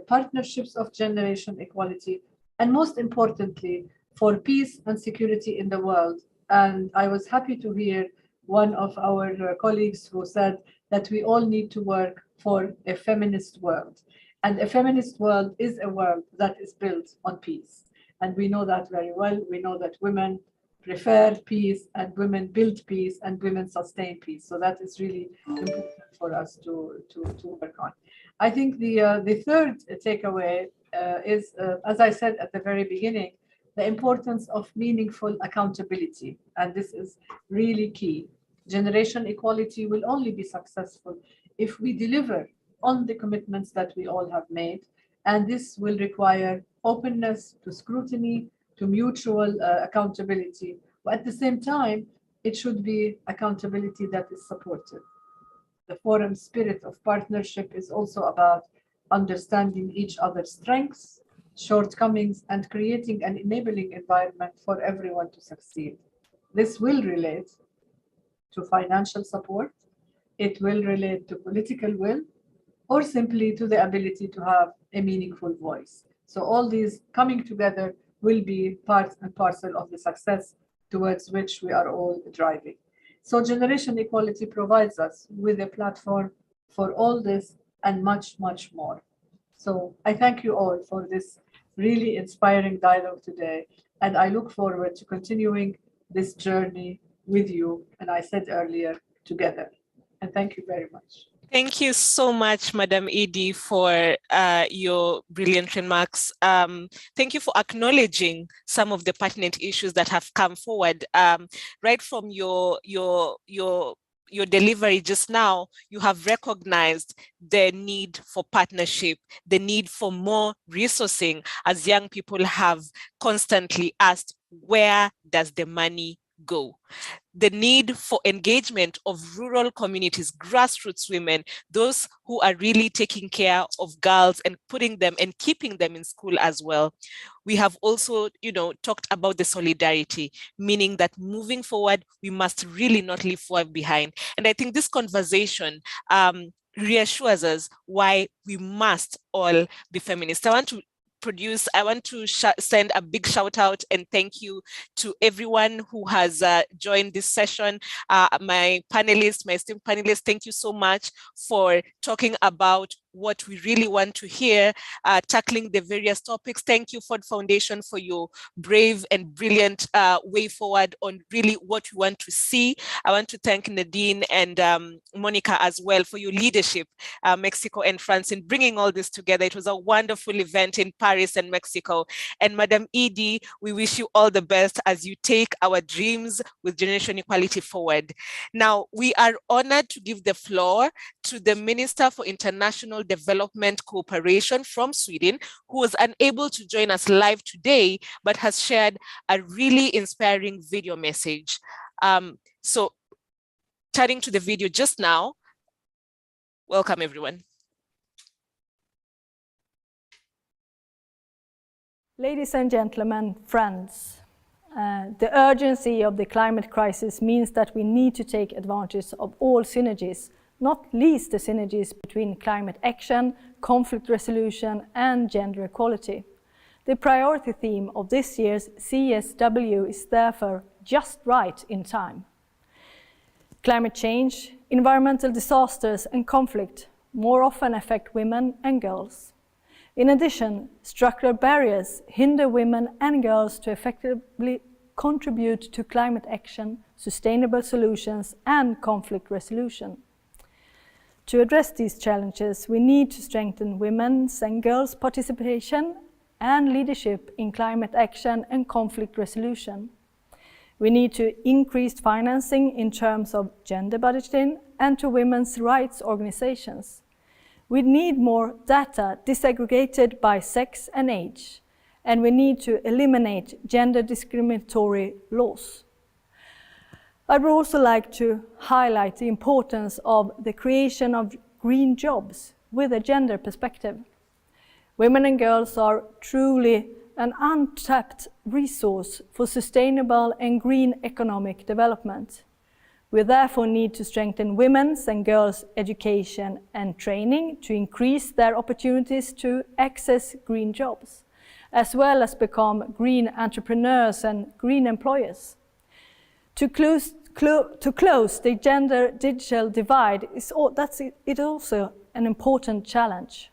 partnerships of generation equality, and most importantly, for peace and security in the world. And I was happy to hear one of our colleagues who said that we all need to work for a feminist world. And a feminist world is a world that is built on peace. And we know that very well. We know that women prefer peace and women build peace and women sustain peace. So that is really important for us to work on. I think the third takeaway is, as I said at the very beginning, the importance of meaningful accountability. And this is really key. Generation equality will only be successful if we deliver on the commitments that we all have made. And this will require openness to scrutiny, to mutual accountability. But at the same time, it should be accountability that is supportive. The forum spirit of partnership is also about understanding each other's strengths, shortcomings, and creating an enabling environment for everyone to succeed. This will relate to financial support, it will relate to political will, or simply to the ability to have a meaningful voice. So all these coming together will be part and parcel of the success towards which we are all driving. So generation equality provides us with a platform for all this and much, much more. So I thank you all for this really inspiring dialogue today. And I look forward to continuing this journey with you. And I said earlier, together. And thank you very much. Thank you so much, Madam Edie, for your brilliant remarks. Thank you for acknowledging some of the pertinent issues that have come forward. Right from your delivery just now, you have recognized the need for partnership, the need for more resourcing, as young people have constantly asked, where does the money go? The need for engagement of rural communities, grassroots women, those who are really taking care of girls and putting them and keeping them in school as well. We have also, talked about the solidarity, meaning that moving forward, we must really not leave forward behind. And I think this conversation reassures us why we must all be feminists. I want to send a big shout out and thank you to everyone who has joined this session. My esteemed panelists, thank you so much for talking about what we really want to hear, tackling the various topics. Thank you, Ford Foundation, for your brave and brilliant way forward on really what we want to see. I want to thank Nadine and Monica as well for your leadership, Mexico and France, in bringing all this together. It was a wonderful event in Paris and Mexico. And Madam Edie, we wish you all the best as you take our dreams with generation equality forward. Now, we are honored to give the floor to the Minister for International Development Cooperation from Sweden, who was unable to join us live today, but has shared a really inspiring video message. So turning to the video just now, welcome everyone. Ladies and gentlemen, friends, the urgency of the climate crisis means that we need to take advantage of all synergies, not least the synergies between climate action, conflict resolution, and gender equality. The priority theme of this year's CSW is therefore just right in time. Climate change, environmental disasters, and conflict more often affect women and girls. In addition, structural barriers hinder women and girls to effectively contribute to climate action, sustainable solutions, and conflict resolution. To address these challenges, we need to strengthen women's and girls' participation and leadership in climate action and conflict resolution. We need to increase financing in terms of gender budgeting and to women's rights organizations. We need more data disaggregated by sex and age, and we need to eliminate gender discriminatory laws. I would also like to highlight the importance of the creation of green jobs with a gender perspective. Women and girls are truly an untapped resource for sustainable and green economic development. We therefore need to strengthen women's and girls' education and training to increase their opportunities to access green jobs, as well as become green entrepreneurs and green employers. To close the gender digital divide is also an important challenge.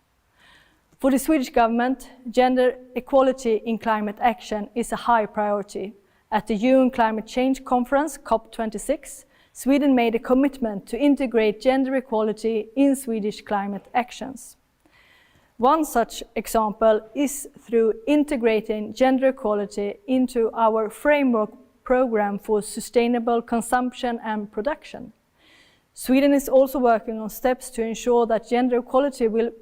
For the Swedish government, gender equality in climate action is a high priority, At the UN Climate Change Conference, COP26, Sweden made a commitment to integrate gender equality in Swedish climate actions. One such example is through integrating gender equality into our framework program for sustainable consumption and production. Sweden is also working on steps to ensure that gender equality will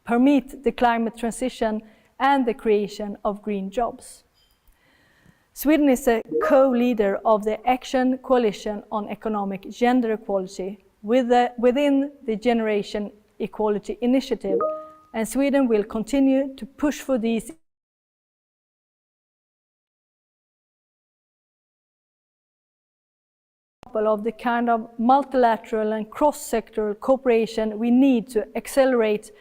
permit the climate transition and the creation of green jobs. Sweden is a co-leader of the Action Coalition on Economic Gender Equality within the Generation Equality Initiative, and Sweden will continue to push for these of the kind of multilateral and cross-sectoral cooperation we need to accelerate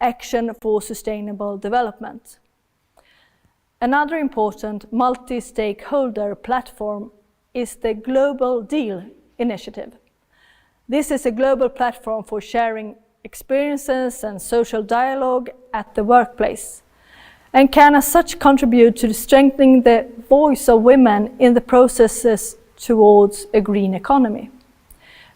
action for sustainable development. Another important multi-stakeholder platform is the Global Deal initiative. This is a global platform for sharing experiences and social dialogue at the workplace, and can as such contribute to strengthening the voice of women in the processes towards a green economy.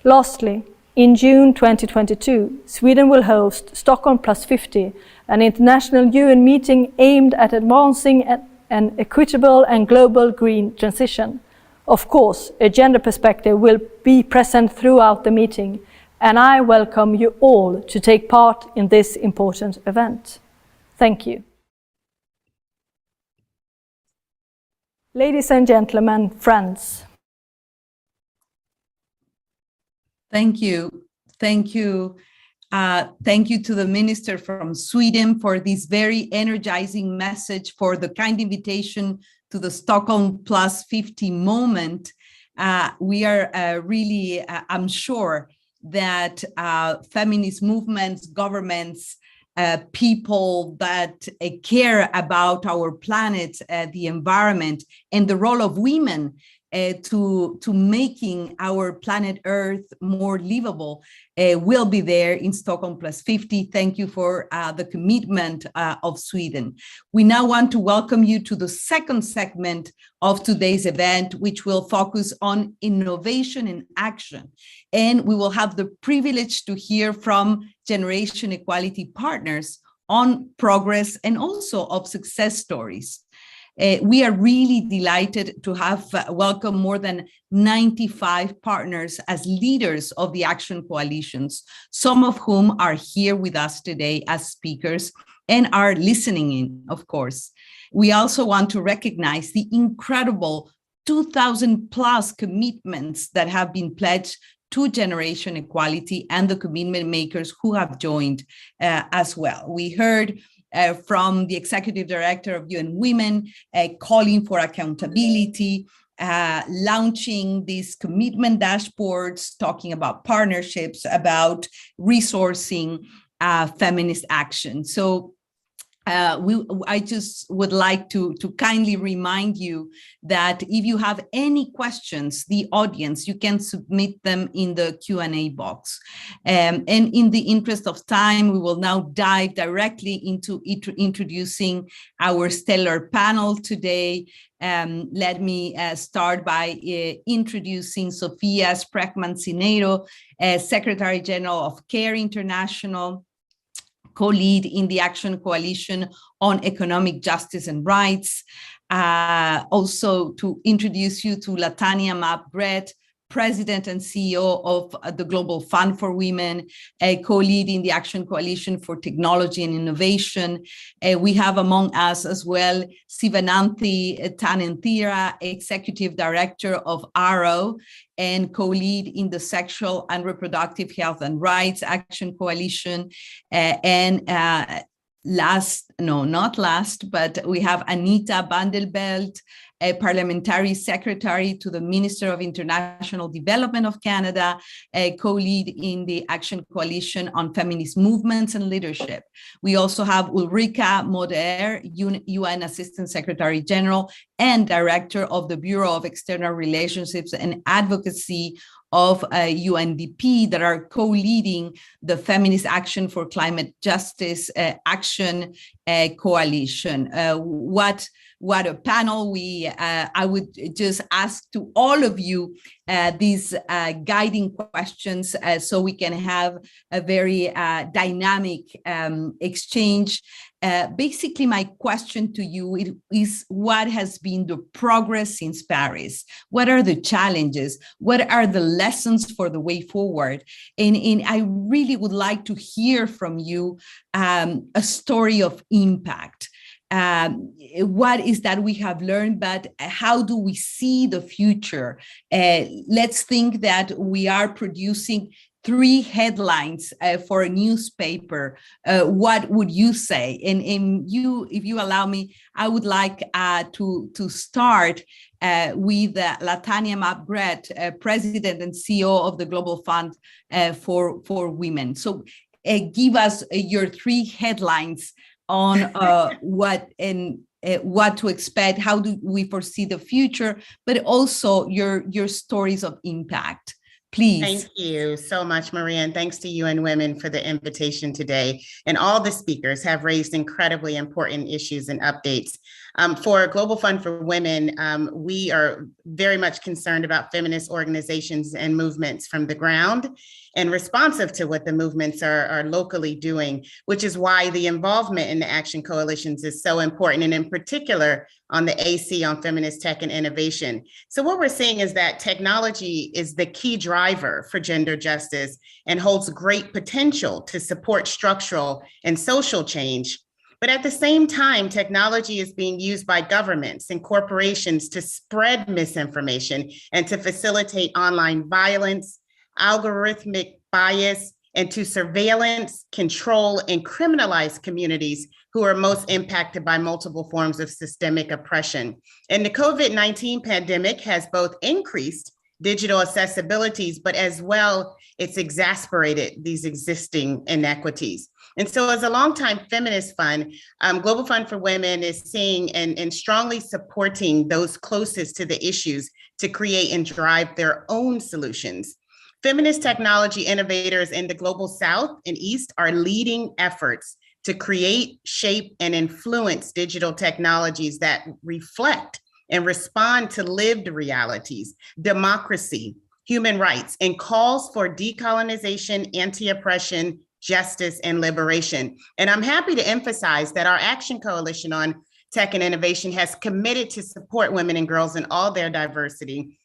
Lastly, in June 2022, Sweden will host Stockholm +50, an international UN meeting aimed at advancing an equitable and global green transition. Of course, a gender perspective will be present throughout the meeting, and I welcome you all to take part in this important event. Thank you. Ladies and gentlemen, friends. Thank you. Thank you. Thank you to the Minister from Sweden for this very energizing message, for the kind invitation to the Stockholm +50 moment. We are really, I'm sure that feminist movements, governments, people that care about our planet, the environment, and the role of women to making our planet Earth more livable will be there in Stockholm +50. Thank you for the commitment of Sweden. We now want to welcome you to the second segment of today's event, which will focus on innovation and action. And we will have the privilege to hear from Generation Equality partners on progress and also of success stories. We are really delighted to have welcomed more than 95 partners as leaders of the action coalitions, some of whom are here with us today as speakers and are listening in, of course. We also want to recognize the incredible 2,000+ commitments that have been pledged to generation equality and the commitment makers who have joined as well. We heard from the Executive Director of UN Women, calling for accountability, launching these commitment dashboards, talking about partnerships, about resourcing feminist action. So I just would like to kindly remind you that if you have any questions, the audience, you can submit them in the Q&A box. And in the interest of time, we will now dive directly into introducing our stellar panel today. Let me start by introducing Sofia Sprackman-Cineiro, Secretary General of CARE International, co-lead in the Action Coalition on Economic Justice and Rights. Also to introduce you to Latanya Mapp-Brett, President and CEO of the Global Fund for Women, a co-lead in the Action Coalition for Technology and Innovation. We have among us as well Sivananthi Tanenthira, Executive Director of ARO and co-lead in the Sexual and Reproductive Health and Rights Action Coalition. Not last, but we have Anita Bandelbelt, a Parliamentary Secretary to the Minister of International Development of Canada, a co-lead in the Action Coalition on Feminist Movements and Leadership. We also have Ulrika Moder, UN Assistant Secretary General and Director of the Bureau of External Relationships and Advocacy of UNDP, that are co-leading the Feminist Action for Climate Justice action coalition. What a panel. I would just ask to all of you these guiding questions so we can have a very dynamic exchange. Basically, my question to you is what has been the progress since Paris? What are the challenges? What are the lessons for the way forward? And I really would like to hear from you a story of impact. What is that we have learned, but how do we see the future? Let's think that we are producing 3 headlines for a newspaper. What would you say? And if you allow me, I would like to start with Latanya Mabret, President and CEO of the Global Fund for Women. So give us your 3 headlines on what to expect, how do we foresee the future, but also your stories of impact. Please. Thank you so much, Maria, and thanks to UN Women for the invitation today. And all the speakers have raised incredibly important issues and updates. For Global Fund for Women, we are very much concerned about feminist organizations and movements from the ground and responsive to what the movements are locally doing, which is why the involvement in the action coalitions is so important, and in particular on the AC on feminist tech and innovation. So what we're seeing is that technology is the key driver for gender justice and holds great potential to support structural and social change. But at the same time, technology is being used by governments and corporations to spread misinformation and to facilitate online violence, algorithmic bias, and to surveillance, control, and criminalize communities who are most impacted by multiple forms of systemic oppression. And the COVID-19 pandemic has both increased digital accessibilities, but as well, it's exacerbated these existing inequities. And so as a longtime feminist fund, Global Fund for Women is seeing and strongly supporting those closest to the issues to create and drive their own solutions. Feminist technology innovators in the Global South and East are leading efforts to create, shape, and influence digital technologies that reflect and respond to lived realities, democracy, human rights, and calls for decolonization, anti-oppression, justice, and liberation. And I'm happy to emphasize that our Action Coalition on Tech and Innovation has committed to support women and girls in all their diversity,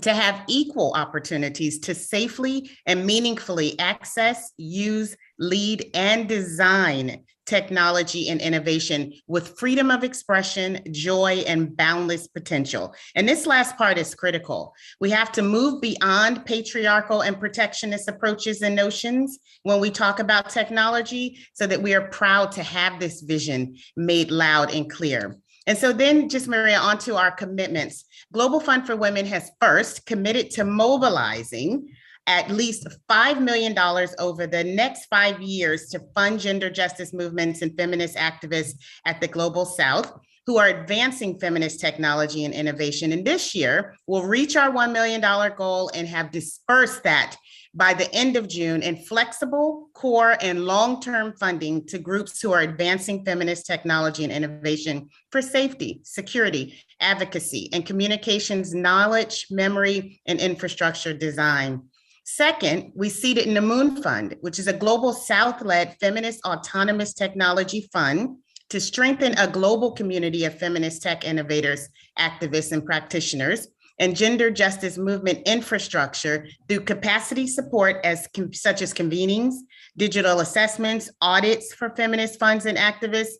to have equal opportunities to safely and meaningfully access, use, lead, and design technology and innovation with freedom of expression, joy, and boundless potential. And this last part is critical. We have to move beyond patriarchal and protectionist approaches and notions when we talk about technology so that we are proud to have this vision made loud and clear. And so then just Maria, onto our commitments. Global Fund for Women has first committed to mobilizing at least $5 million over the next 5 years to fund gender justice movements and feminist activists at the Global South who are advancing feminist technology and innovation. And this year, we'll reach our $1 million goal and have dispersed that by the end of June in flexible, core, and long-term funding to groups who are advancing feminist technology and innovation for safety, security, advocacy, and communications knowledge, memory, and infrastructure design. Second, we seeded in the Moon Fund, which is a Global South-led feminist autonomous technology fund to strengthen a global community of feminist tech innovators, activists, and practitioners, and gender justice movement infrastructure through capacity support such as convenings, digital assessments, audits for feminist funds and activists.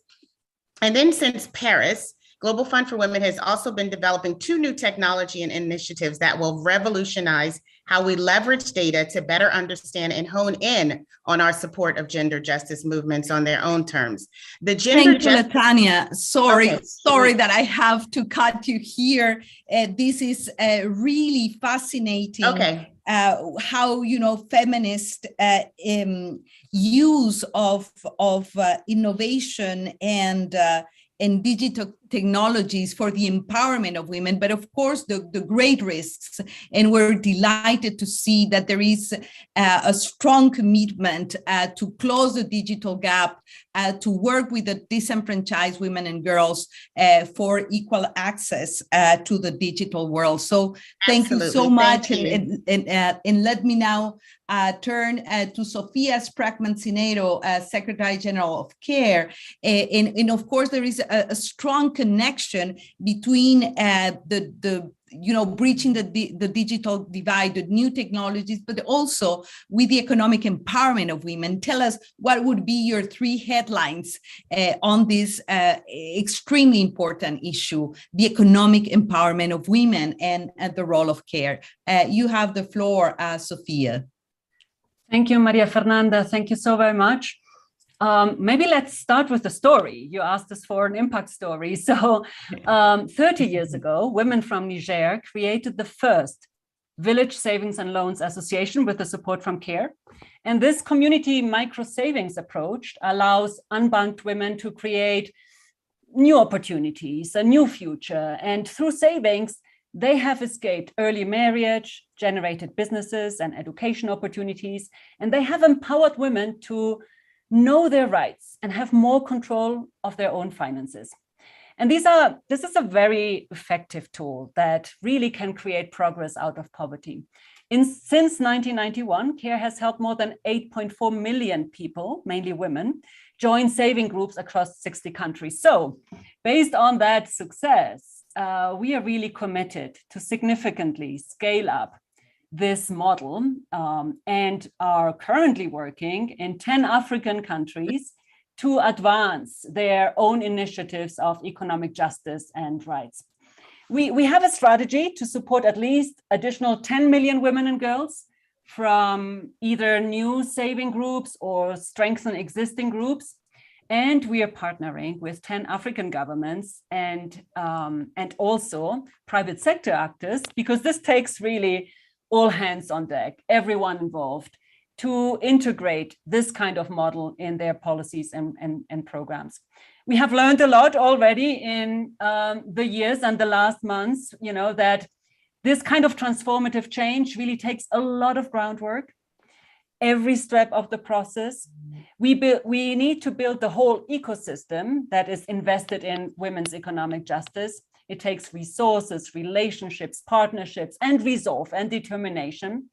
And then since Paris, Global Fund for Women has also been developing 2 new technology and initiatives that will revolutionize how we leverage data to better understand and hone in on our support of gender justice movements on their own terms. The gender Thank you, Latanya. Sorry that I have to cut you here. This is really fascinating. Okay. How feminist use of innovation and digital technologies for the empowerment of women, but of course the great risks. And we're delighted to see that there is a strong commitment to close the digital gap, to work with the disenfranchised women and girls for equal access to the digital world. So thank you so much. And let me now turn to Sofia Sprague-Mancinero, Secretary General of CARE. And of course, there is a strong connection between breaching the digital divide, the new technologies, but also with the economic empowerment of women. Tell us what would be your 3 headlines on this extremely important issue, the economic empowerment of women and the role of CARE. You have the floor, Sofia. Thank you, Maria Fernanda. Thank you so very much. Maybe let's start with the story. You asked us for an impact story. So 30 years ago, women from Niger created the first Village Savings and Loans Association with the support from CARE. And this community micro savings approach allows unbanked women to create new opportunities, a new future. And through savings, they have escaped early marriage, generated businesses and education opportunities, and they have empowered women to know their rights and have more control of their own finances. And this is a very effective tool that really can create progress out of poverty. Since 1991, CARE has helped more than 8.4 million people, mainly women, join saving groups across 60 countries. So based on that success, we are really committed to significantly scale up this model and are currently working in 10 African countries to advance their own initiatives of economic justice and rights. We have a strategy to support at least additional 10 million women and girls from either new saving groups or strengthen existing groups. And we are partnering with 10 African governments and also private sector actors, because this takes really all hands on deck, everyone involved, to integrate this kind of model in their policies and programs. We have learned a lot already in the years and the last months, that this kind of transformative change really takes a lot of groundwork. Every step of the process, we need to build the whole ecosystem that is invested in women's economic justice. It takes resources, relationships, partnerships, and resolve and determination.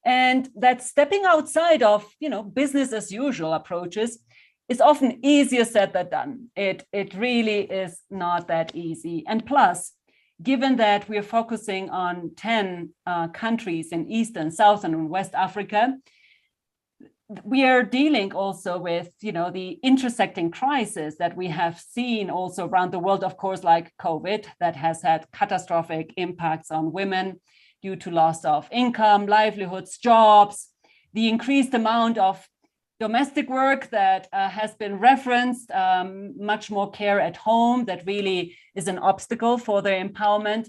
And that stepping outside of, business as usual approaches is often easier said than done. It really is not that easy. And plus, given that we're focusing on 10 countries in Eastern, Southern, and West Africa, we are dealing also with, the intersecting crisis that we have seen also around the world, of course, like COVID, that has had catastrophic impacts on women due to loss of income, livelihoods, jobs, the increased amount of domestic work that has been referenced, much more care at home that really is an obstacle for their empowerment,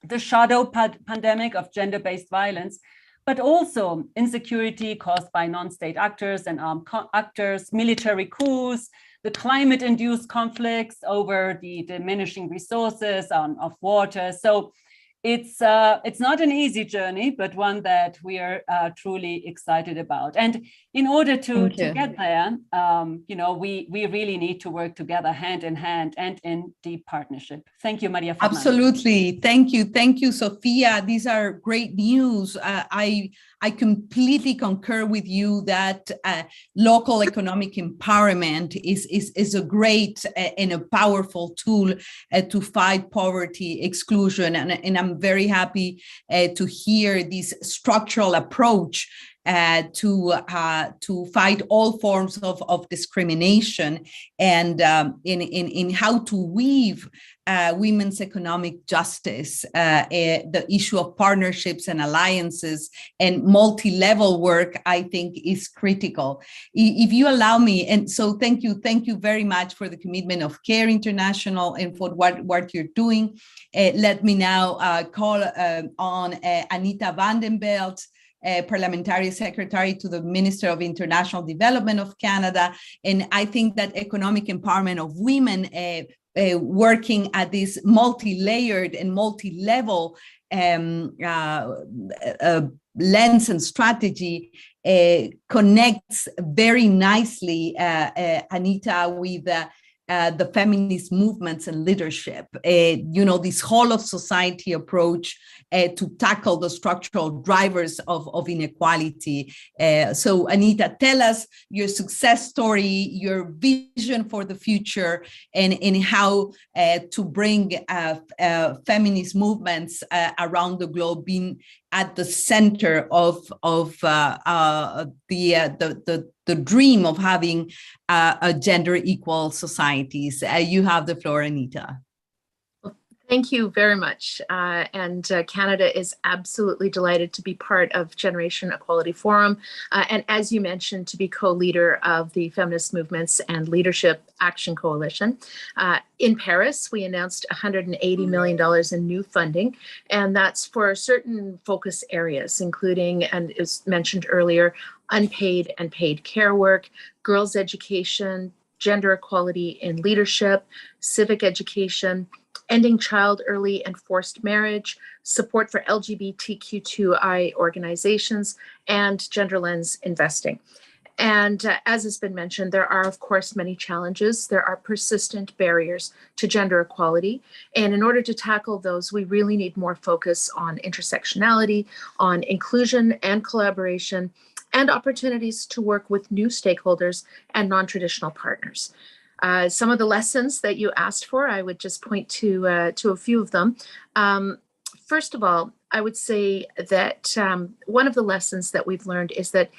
the shadow pandemic of gender-based violence, but also insecurity caused by non-state actors and armed actors, military coups, the climate-induced conflicts over the diminishing resources of water. So it's not an easy journey, but one that we are truly excited about. And in order to get there, we really need to work together hand in hand and in deep partnership. Thank you, Maria Fernanda. Absolutely. Thank you, Sofia. These are great news. I completely concur with you that local economic empowerment is a great and a powerful tool to fight poverty, exclusion, and I'm very happy to hear this structural approach to fight all forms of discrimination and in how to weave women's economic justice, the issue of partnerships and alliances and multi-level work, I think is critical. If you allow me, and so thank you very much for the commitment of CARE International and for what you're doing. Let me now call on Anita Vandenbelt, Parliamentary Secretary to the Minister of International Development of Canada. And I think that economic empowerment of women working at this multi-layered and multi-level lens and strategy connects very nicely, Anita, with the feminist movements and leadership. This whole of society approach to tackle the structural drivers of inequality. So Anita, tell us your success story, your vision for the future, and how to bring feminist movements around the globe being at the center of the dream of having a gender equal societies. You have the floor, Anita. Thank you very much. Canada is absolutely delighted to be part of Generation Equality Forum. And as you mentioned, to be co-leader of the Feminist Movements and Leadership Action Coalition. In Paris, we announced $180 million in new funding, and that's for certain focus areas, including, and as mentioned earlier, unpaid and paid care work, girls' education, gender equality in leadership, civic education, ending child early and forced marriage, support for LGBTQ2I organizations, and gender lens investing. And as has been mentioned, there are, of course, many challenges. There are persistent barriers to gender equality. And in order to tackle those, we really need more focus on intersectionality, on inclusion and collaboration, and opportunities to work with new stakeholders and non-traditional partners. Some of the lessons that you asked for, I would just point to a few of them. First of all, I would say that one of the lessons that we've learned is that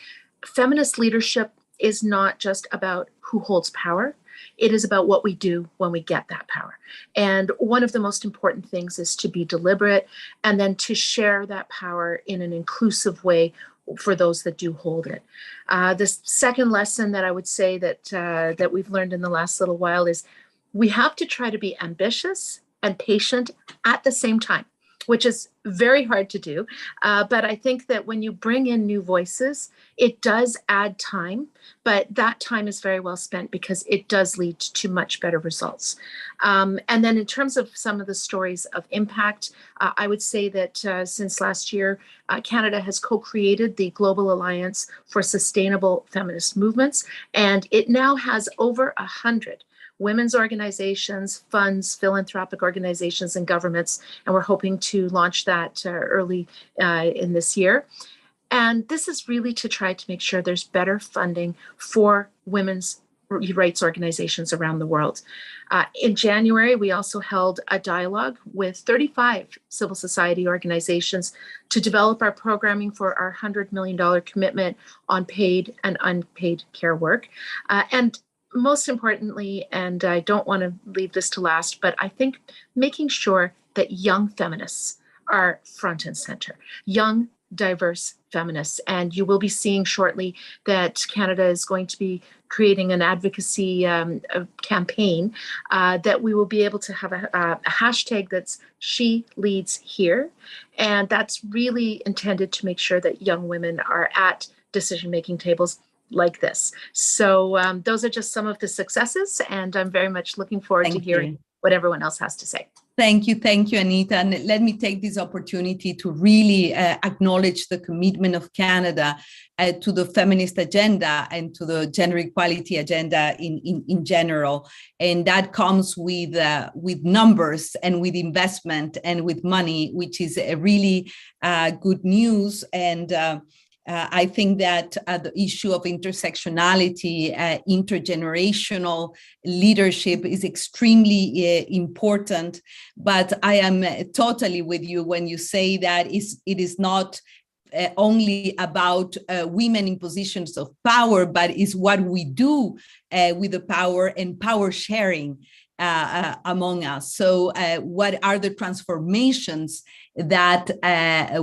feminist leadership is not just about who holds power. It is about what we do when we get that power. And one of the most important things is to be deliberate and then to share that power in an inclusive way for those that do hold it. The second lesson that I would say that we've learned in the last little while is we have to try to be ambitious and patient at the same time, which is very hard to do. But I think that when you bring in new voices, it does add time, but that time is very well spent because it does lead to much better results. And then in terms of some of the stories of impact, I would say that since last year, Canada has co-created the Global Alliance for Sustainable Feminist Movements, and it now has over 100 women's organizations, funds, philanthropic organizations, and governments, and we're hoping to launch that early in this year. And this is really to try to make sure there's better funding for women's rights organizations around the world. In January, we also held a dialogue with 35 civil society organizations to develop our programming for our $100 million commitment on paid and unpaid care work. And most importantly, and I don't want to leave this to last, but I think making sure that young feminists are front and center, young, diverse feminists. And you will be seeing shortly that Canada is going to be creating an advocacy campaign that we will be able to have a hashtag that's She Leads Here. And that's really intended to make sure that young women are at decision-making tables like this. So those are just some of the successes, and I'm very much looking forward to hearing what everyone else has to say. Thank you, Anita. And let me take this opportunity to really acknowledge the commitment of Canada to the feminist agenda and to the gender equality agenda in general. And that comes with numbers and with investment and with money, which is a really good news. And I think that the issue of intersectionality, intergenerational leadership is extremely important. But I am totally with you when you say that it is not only about women in positions of power, but is what we do with the power and power sharing among us. So what are the transformations that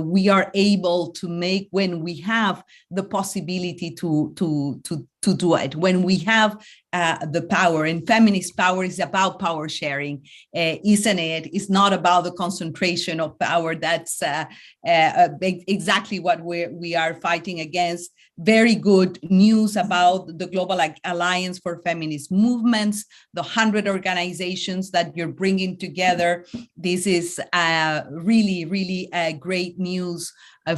we are able to make when we have the possibility to do it, when we have the power. And feminist power is about power sharing, isn't it? It's not about the concentration of power. That's exactly what we are fighting against. Very good news about the Global Alliance for Feminist Movements, the 100 organizations that you're bringing together. This is really, really great news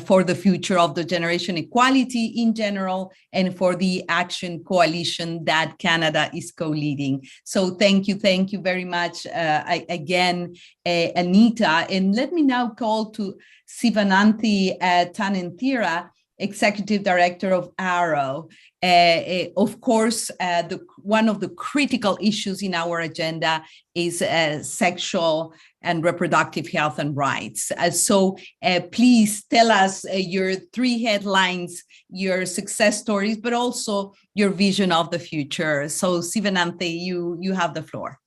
for the future of the generation equality in general, and for the Action Coalition that Canada is co-leading. So thank you very much again, Anita. And let me now call to Sivananthi Tanenthira, Executive Director of ARROW. Of course, one of the critical issues in our agenda is sexual and reproductive health and rights. So please tell us your 3 headlines, your success stories, but also your vision of the future. So Sivananthi, you have the floor.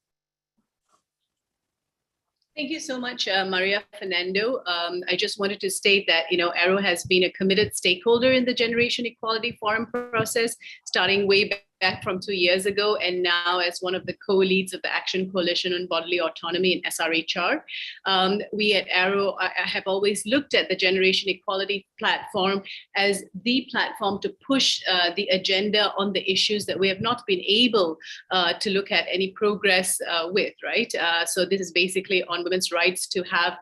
Thank you so much, Maria Fernando. I just wanted to state that, ARROW has been a committed stakeholder in the Generation Equality Forum process, starting way back from 2 years ago, and now as one of the co-leads of the Action Coalition on Bodily Autonomy and SRHR. We at ARROW have always looked at the Generation Equality platform as the platform to push the agenda on the issues that we have not been able to look at any progress with, right? So this is basically on women's rights to have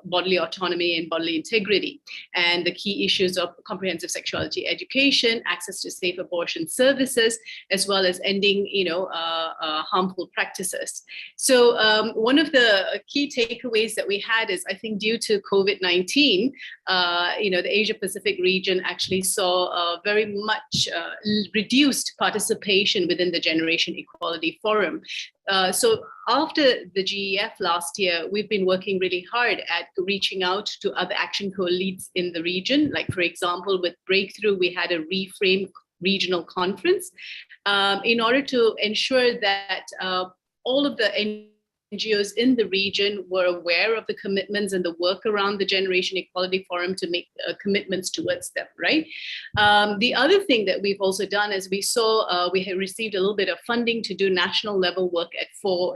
bodily autonomy and bodily integrity, and the key issues of comprehensive sexuality education, access to safe abortion services, as well as ending, harmful practices. So one of the key takeaways that we had is, I think, due to COVID-19, the Asia Pacific region actually saw very much reduced participation within the Generation Equality Forum. So after the GEF last year, we've been working really hard at reaching out to other action co-leads in the region. Like, for example, with Breakthrough, we had a reaffirm regional conference in order to ensure that all of the NGOs in the region were aware of the commitments and the work around the Generation Equality Forum to make commitments towards them, right? The other thing that we've also done is we saw we had received a little bit of funding to do national level work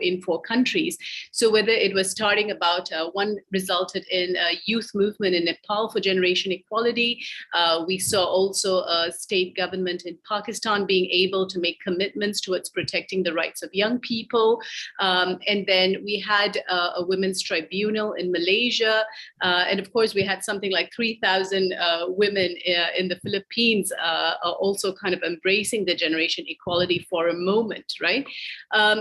in four countries. So whether it was starting about, one resulted in a youth movement in Nepal for generation equality. We saw also a state government in Pakistan being able to make commitments towards protecting the rights of young people. And then we had a women's tribunal in Malaysia. And of course, we had something like 3,000 women in the Philippines also kind of embracing the Generation Equality for a moment, right?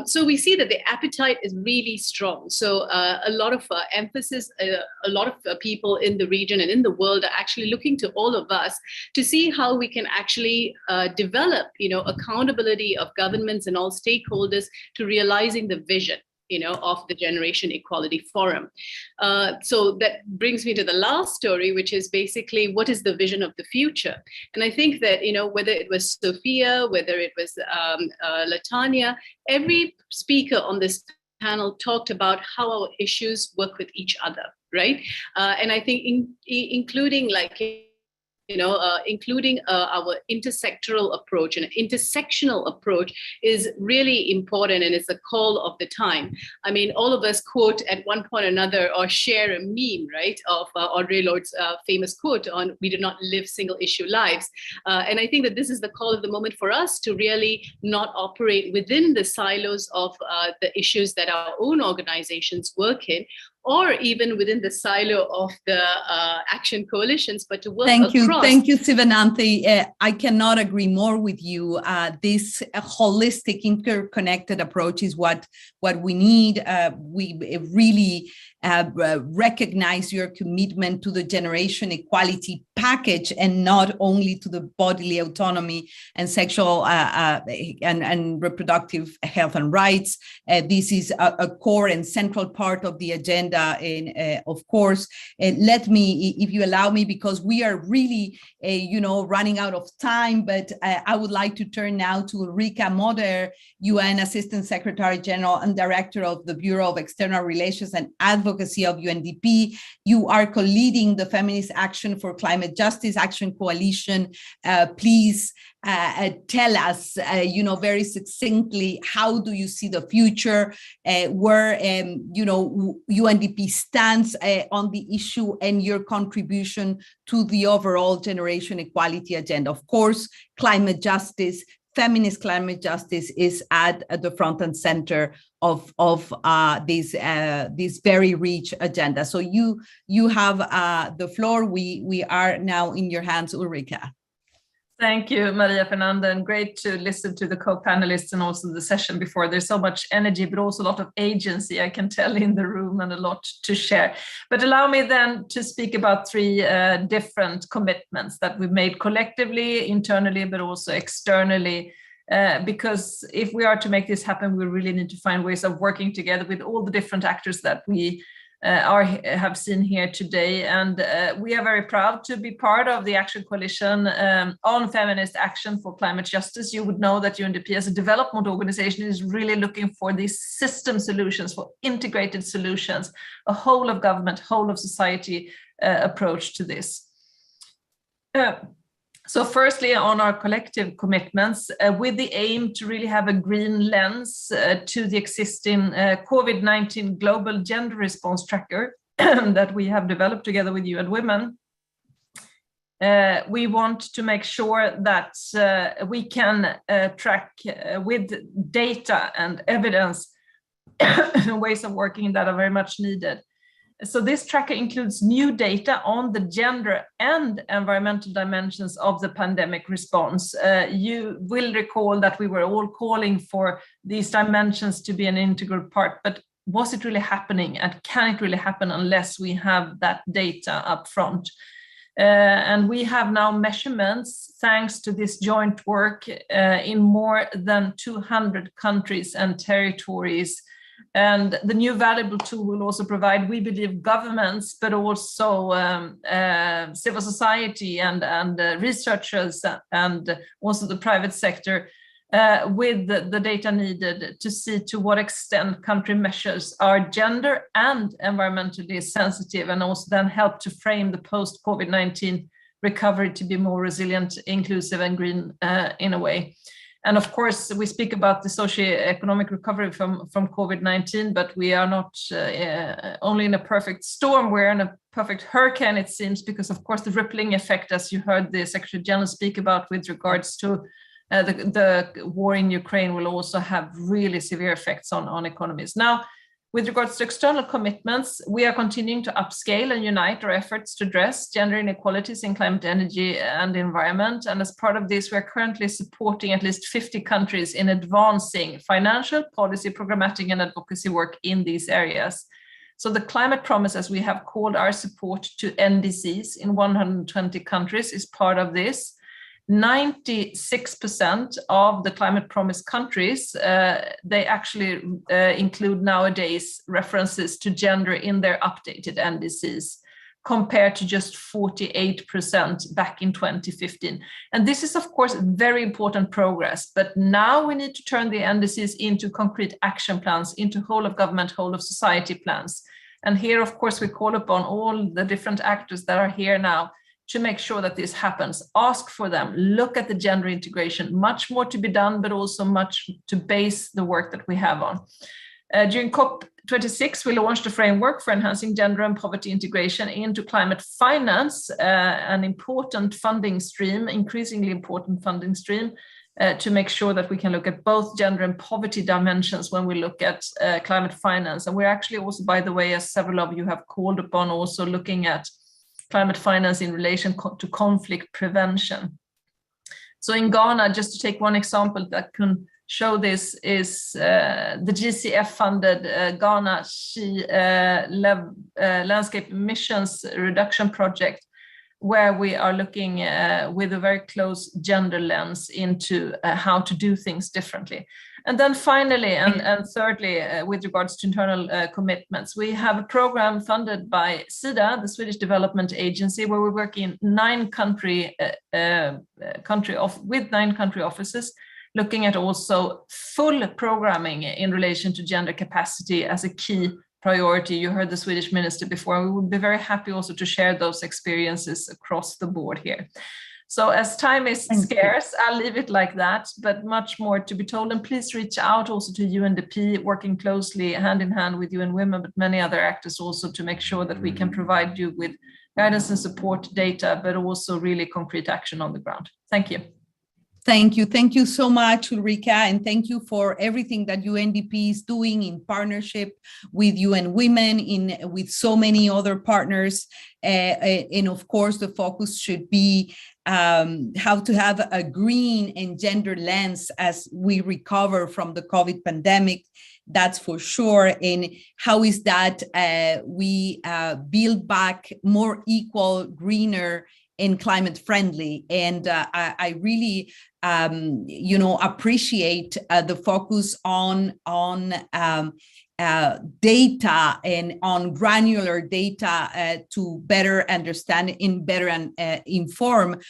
So we see that the appetite is really strong. So a lot of emphasis, a lot of people in the region and in the world are actually looking to all of us to see how we can actually develop, accountability of governments and all stakeholders to realizing the vision, of the Generation Equality Forum. So that brings me to the last story, which is basically what is the vision of the future? And I think that, whether it was Sophia, whether it was Latanya, every speaker on this panel talked about how our issues work with each other, right? And I think including like, including our intersectoral approach, and intersectional approach is really important, and it's a call of the time. I mean, all of us quote at one point or another or share a meme, right, of Audre Lorde's famous quote on "We do not live single issue lives." And I think that this is the call of the moment for us to really not operate within the silos of the issues that our own organizations work in, or even within the silo of the action coalitions, but to work across. Thank you, Sivananthi. I cannot agree more with you. This holistic, interconnected approach is what we need. We really recognize your commitment to the generation equality package, and not only to the bodily autonomy and sexual and reproductive health and rights. This is a core and central part of the agenda. And of course, let me, if you allow me, because we are really, running out of time, but I would like to turn now to Ulrika Moder, UN Assistant Secretary General and Director of the Bureau of External Relations and Advocacy advocacy of UNDP. You are co-leading the Feminist Action for Climate Justice Action Coalition. Please tell us, very succinctly, how do you see the future, where, UNDP stands on the issue, and your contribution to the overall generation equality agenda. Of course, climate justice, feminist climate justice is at the front and center of this very rich agenda. So you have the floor. We are now in your hands, Ulrika. Thank you, Maria Fernanda, and great to listen to the co-panelists and also the session before. There's so much energy, but also a lot of agency, I can tell, in the room, and a lot to share. But allow me then to speak about three different commitments that we've made collectively, internally, but also externally. Because if we are to make this happen, we really need to find ways of working together with all the different actors that we have seen here today. And we are very proud to be part of the Action Coalition on Feminist Action for Climate Justice. You would know that UNDP as a development organization is really looking for these system solutions, for integrated solutions, a whole of government, whole of society approach to this. So firstly, on our collective commitments, with the aim to really have a green lens to the existing COVID-19 global gender response tracker that we have developed together with UN Women, we want to make sure that we can track with data and evidence ways of working that are very much needed. So this tracker includes new data on the gender and environmental dimensions of the pandemic response. You will recall that we were all calling for these dimensions to be an integral part, but was it really happening, and can it really happen unless we have that data up front? And we have now measurements, thanks to this joint work, in more than 200 countries and territories. And the new valuable tool will also provide, we believe, governments, but also civil society and researchers, and also the private sector, with the data needed to see to what extent country measures are gender and environmentally sensitive, and also then help to frame the post-COVID-19 recovery to be more resilient, inclusive, and green in a way. And of course, we speak about the socio-economic recovery from COVID-19, but we are not only in a perfect storm, we're in a perfect hurricane, it seems, because of course the rippling effect, as you heard the Secretary General speak about with regards to the war in Ukraine, will also have really severe effects on economies. Now, with regards to external commitments, we are continuing to upscale and unite our efforts to address gender inequalities in climate, energy, and environment. And as part of this, we are currently supporting at least 50 countries in advancing financial, policy, programmatic, and advocacy work in these areas. So the climate promise, as we have called our support to NDCs in 120 countries, is part of this. 96% of the climate promise countries, they actually include nowadays references to gender in their updated NDCs, compared to just 48% back in 2015. And this is, of course, very important progress, but now we need to turn the NDCs into concrete action plans, into whole of government, whole of society plans. And here, of course, we call upon all the different actors that are here now to make sure that this happens. Ask for them, look at the gender integration, much more to be done, but also much to base the work that we have on. During COP26, we launched a framework for enhancing gender and poverty integration into climate finance, an important funding stream, increasingly important funding stream, to make sure that we can look at both gender and poverty dimensions when we look at climate finance. And we're actually also, by the way, as several of you have called upon, also looking at climate finance in relation to conflict prevention. So in Ghana, just to take one example that can show this, is the GCF-funded Ghana Landscape Emissions Reduction Project, where we are looking with a very close gender lens into how to do things differently. And then finally, and thirdly, with regards to internal commitments, we have a program funded by SIDA, the Swedish Development Agency, where we work in 9 country offices, looking at also full programming in relation to gender capacity as a key priority. You heard the Swedish minister before. We would be very happy also to share those experiences across the board here. So as time is scarce, I'll leave it like that, but much more to be told. And please reach out also to UNDP, working closely hand in hand with UN Women, but many other actors also, to make sure that we can provide you with guidance and support, data, but also really concrete action on the ground. Thank you. Thank you. Thank you so much, Ulrika, and thank you for everything that UNDP is doing in partnership with UN Women, with so many other partners. And of course, the focus should be how to have a green and gender lens as we recover from the COVID pandemic. That's for sure. And how is that we build back more equal, greener, and climate friendly. And I really, appreciate the focus on data and on granular data to better understand and better inform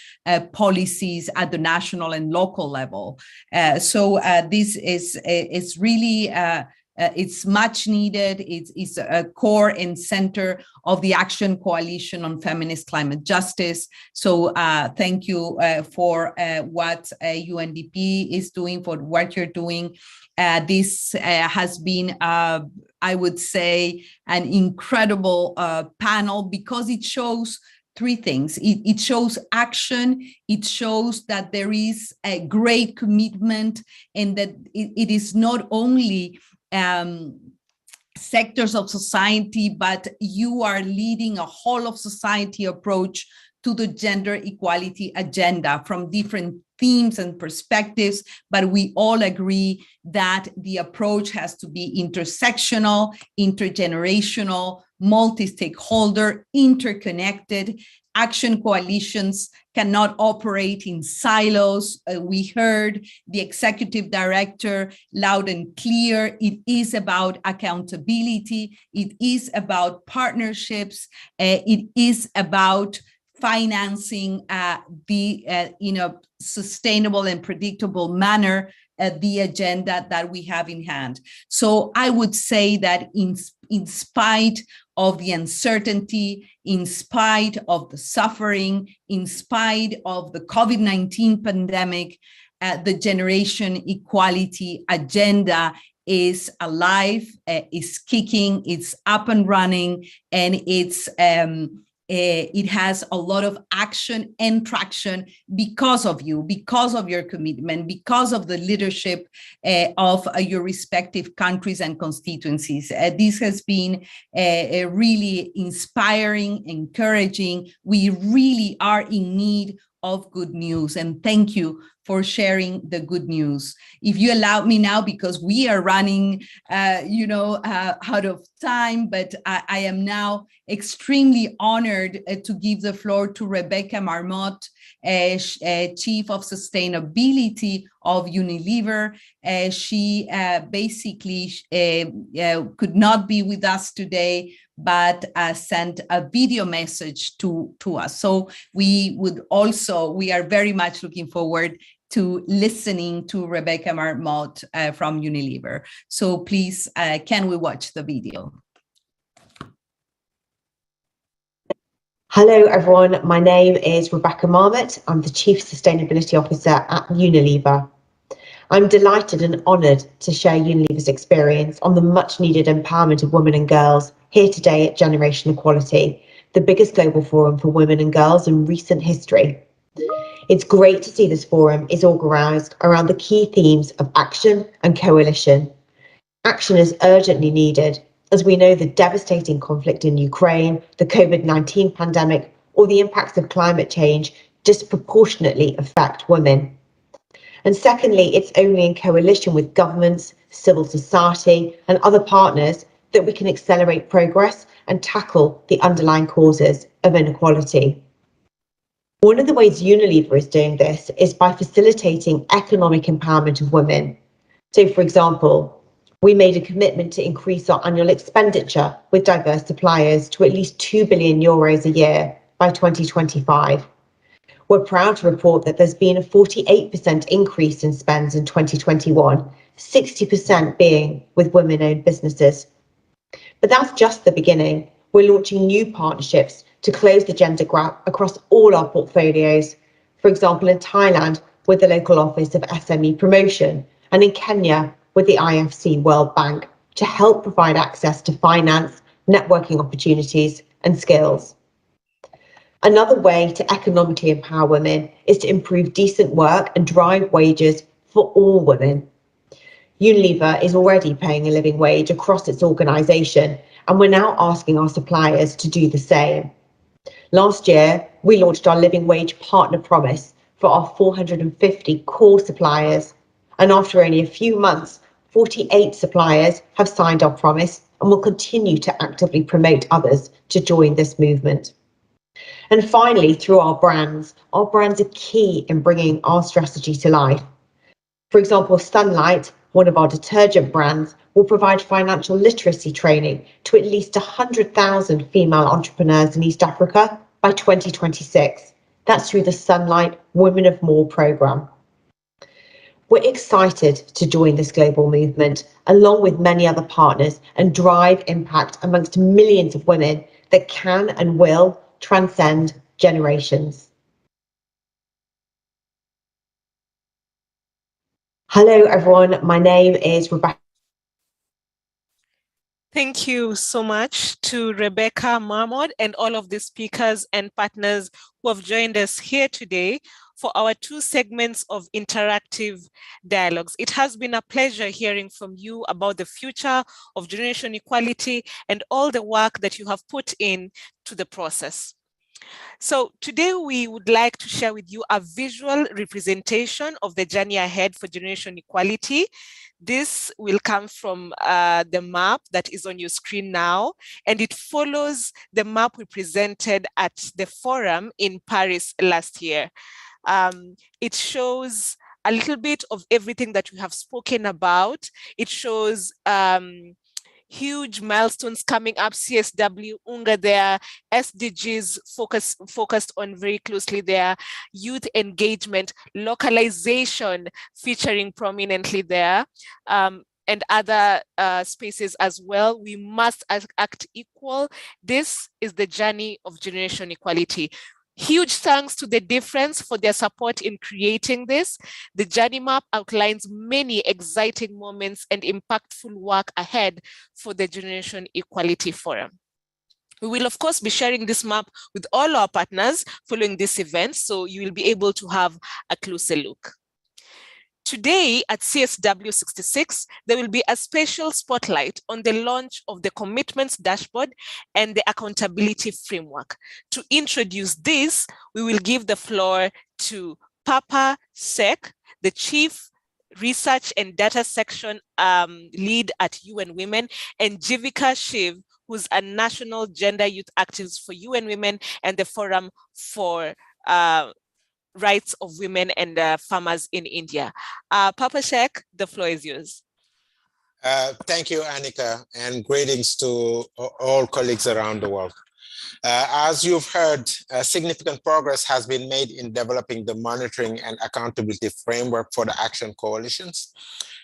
policies at the national and local level. So this is really it's much needed. It's a core and center of the Action Coalition on Feminist Climate Justice. So thank you for what UNDP is doing, for what you're doing. This has been, I would say, an incredible panel, because it shows three things. It shows action, it shows that there is a great commitment, and that it is not only sectors of society, but you are leading a whole of society approach to the gender equality agenda from different themes and perspectives, but we all agree that the approach has to be intersectional, intergenerational, multi-stakeholder, interconnected. Action coalitions cannot operate in silos. We heard the executive director loud and clear. It is about accountability. It is about partnerships. It is about financing in a sustainable and predictable manner the agenda that we have in hand. So I would say that in spite of the uncertainty, in spite of the suffering, in spite of the COVID-19 pandemic, the generation equality agenda is alive, is kicking, it's up and running, and it has a lot of action and traction because of you, because of your commitment, because of the leadership of your respective countries and constituencies. This has been really inspiring, encouraging. We really are in need of good news, and thank you for sharing the good news. If you allow me now, because we are running, out of time, but I am now extremely honored to give the floor to Rebecca Marmot, Chief of Sustainability of Unilever. She basically could not be with us today, but sent a video message to us. So we are very much looking forward to listening to Rebecca Marmot from Unilever. So please, can we watch the video? Hello, everyone. My name is Rebecca Marmot. I'm the Chief Sustainability Officer at Unilever. I'm delighted and honoured to share Unilever's experience on the much needed empowerment of women and girls here today at Generation Equality, the biggest global forum for women and girls in recent history. It's great to see this forum is organised around the key themes of action and coalition. Action is urgently needed, as we know the devastating conflict in Ukraine, the COVID-19 pandemic, or the impacts of climate change disproportionately affect women. And secondly, it's only in coalition with governments, civil society, and other partners that we can accelerate progress and tackle the underlying causes of inequality. One of the ways Unilever is doing this is by facilitating economic empowerment of women. So, for example, we made a commitment to increase our annual expenditure with diverse suppliers to at least €2 billion a year by 2025. We're proud to report that there's been a 48% increase in spends in 2021, 60% being with women-owned businesses. But that's just the beginning. We're launching new partnerships to close the gender gap across all our portfolios. For example, in Thailand, with the local office of SME promotion, and in Kenya, with the IFC World Bank, to help provide access to finance, networking opportunities, and skills. Another way to economically empower women is to improve decent work and drive wages for all women. Unilever is already paying a living wage across its organisation, and we're now asking our suppliers to do the same. Last year, we launched our Living Wage Partner Promise for our 450 core suppliers, and after only a few months, 48 suppliers have signed our promise and will continue to actively promote others to join this movement. And finally, through our brands are key in bringing our strategy to life. For example, Sunlight, one of our detergent brands, will provide financial literacy training to at least 100,000 female entrepreneurs in East Africa by 2026. That's through the Sunlight Women of More programme. We're excited to join this global movement, along with many other partners, and drive impact amongst millions of women that can and will transcend generations. Hello, everyone. My name is Rebecca. Thank you so much to Rebecca Mahmoud and all of the speakers and partners who have joined us here today for our 2 segments of interactive dialogues. It has been a pleasure hearing from you about the future of generation equality and all the work that you have put in to the process. So today we would like to share with you a visual representation of the journey ahead for generation equality. This will come from the map that is on your screen now, and it follows the map we presented at the forum in Paris last year. It shows a little bit of everything that we have spoken about. It shows huge milestones coming up, CSW, UNGA there, SDGs focused on very closely there, youth engagement, localization featuring prominently there, and other spaces as well. We must act equal. This is the journey of generation equality. Huge thanks to the Difference for their support in creating this. The journey map outlines many exciting moments and impactful work ahead for the Generation Equality Forum. We will, of course, be sharing this map with all our partners following this event, so you will be able to have a closer look. Today at CSW66, there will be a special spotlight on the launch of the Commitments Dashboard and the Accountability Framework. To introduce this, we will give the floor to Papa Sek, the Chief Research and Data Section Lead at UN Women, and Jivika Shiv, who's a National Gender Youth Activist for UN Women and the Forum for Rights of Women and Farmers in India. Papa Sheikh, the floor is yours. Thank you, Annika, and greetings to all colleagues around the world. As you've heard, significant progress has been made in developing the monitoring and accountability framework for the action coalitions,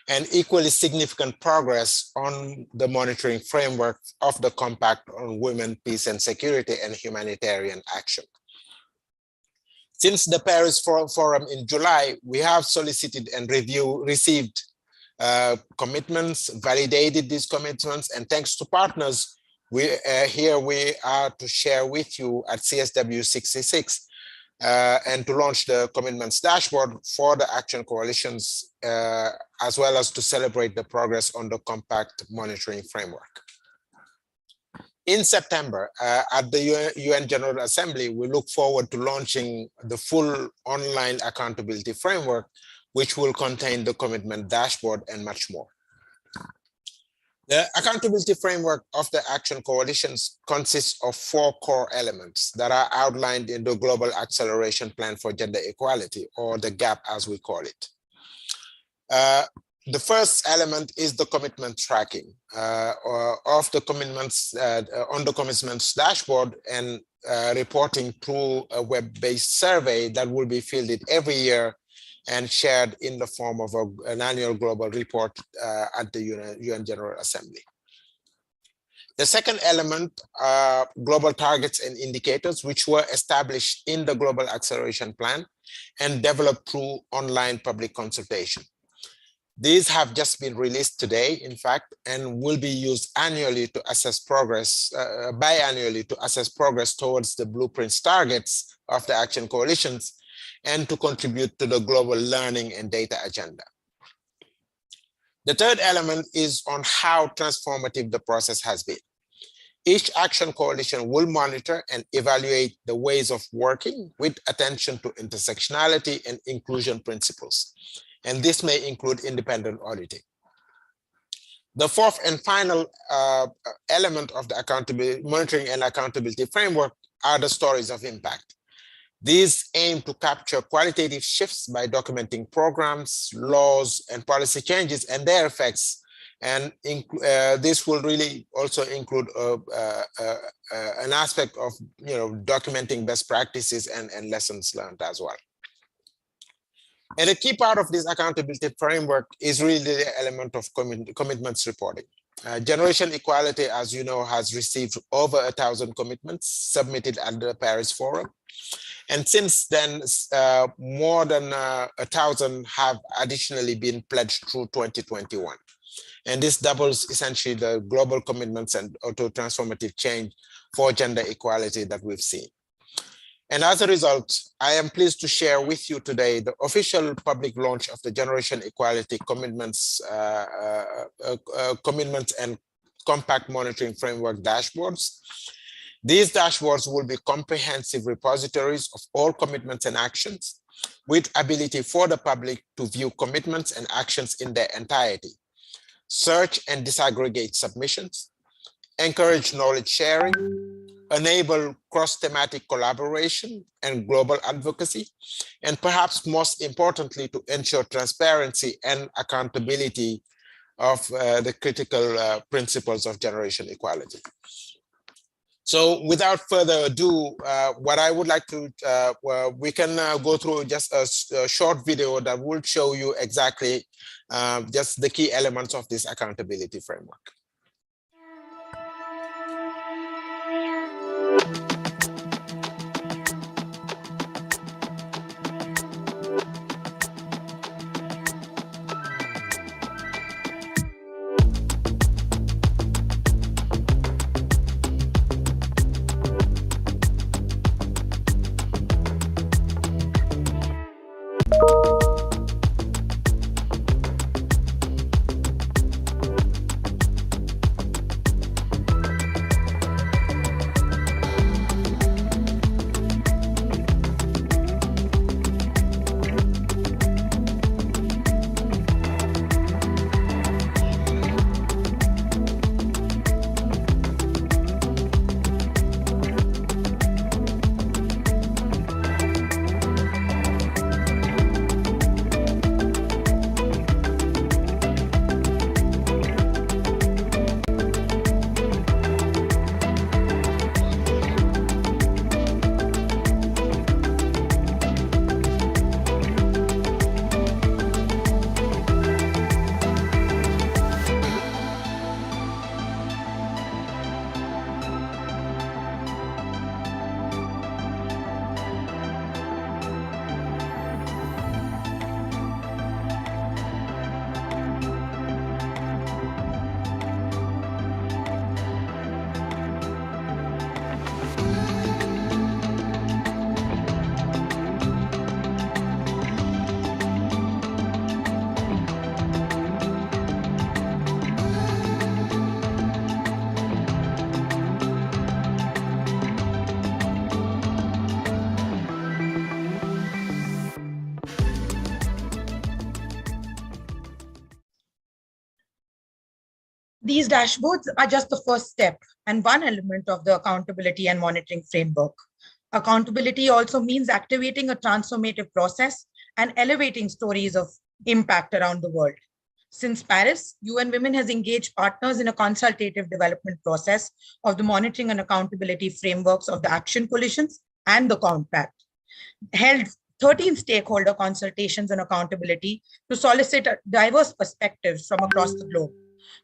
and equally significant progress on the monitoring framework of the Compact on Women, Peace and Security and Humanitarian Action. Since the Paris Forum in July, we have solicited and received commitments, validated these commitments, and thanks to partners, here we are to share with you at CSW66 and to launch the Commitments Dashboard for the Action Coalitions, as well as to celebrate the progress on the Compact Monitoring Framework. In September, at the UN General Assembly, we look forward to launching the full online accountability framework, which will contain the commitment dashboard and much more. The accountability framework of the Action Coalitions consists of 4 core elements that are outlined in the Global Acceleration Plan for Gender Equality, or the GAP as we call it. The first element is the commitment tracking of the commitments on the commitments dashboard, and reporting through a web-based survey that will be fielded every year and shared in the form of an annual global report at the UN General Assembly. The second element are global targets and indicators, which were established in the Global Acceleration Plan and developed through online public consultation. These have just been released today, in fact, and will be used annually to assess progress, biannually to assess progress towards the blueprints targets of the action coalitions and to contribute to the global learning and data agenda. The third element is on how transformative the process has been. Each action coalition will monitor and evaluate the ways of working with attention to intersectionality and inclusion principles. And this may include independent auditing. The fourth and final element of the accountability, monitoring and accountability framework are the stories of impact. These aim to capture qualitative shifts by documenting programs, laws, and policy changes and their effects. And this will really also include an aspect of documenting best practices and lessons learned as well. And a key part of this accountability framework is really the element of commitments reporting. Generation Equality, as you know, has received over 1,000 commitments submitted at the Paris Forum. And since then, more than 1,000 have additionally been pledged through 2021. And this doubles essentially the global commitments and to transformative change for gender equality that we've seen. And as a result, I am pleased to share with you today the official public launch of the Generation Equality Commitments, Commitments and Compact Monitoring Framework dashboards. These dashboards will be comprehensive repositories of all commitments and actions with ability for the public to view commitments and actions in their entirety, search and disaggregate submissions, encourage knowledge sharing, enable cross-thematic collaboration and global advocacy, and perhaps most importantly, to ensure transparency and accountability of the critical principles of generation equality. So without further ado, what I would like to, we can go through just a short video that will show you exactly just the key elements of this accountability framework. These dashboards are just the first step and one element of the accountability and monitoring framework. Accountability also means activating a transformative process and elevating stories of impact around the world. Since Paris, UN Women has engaged partners in a consultative development process of the monitoring and accountability frameworks of the action coalitions and the compact, held 13 stakeholder consultations on accountability to solicit diverse perspectives from across the globe.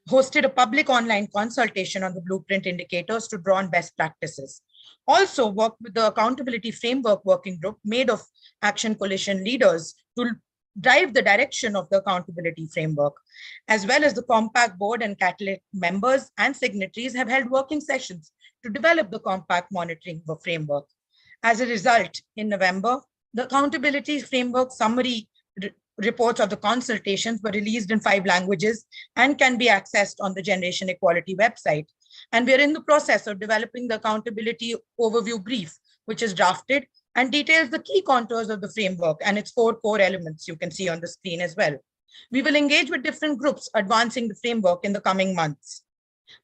hosted a public online consultation on the blueprint indicators to draw on best practices. Also worked with the Accountability Framework Working Group made of Action Coalition leaders to drive the direction of the accountability framework, as well as the Compact Board and Catalyst members and signatories have held working sessions to develop the Compact monitoring framework. As a result, in November, the Accountability Framework summary reports of the consultations were released in 5 languages and can be accessed on the Generation Equality website. And we're in the process of developing the accountability overview brief, which is drafted and details the key contours of the framework and its 4 core elements you can see on the screen as well. We will engage with different groups advancing the framework in the coming months.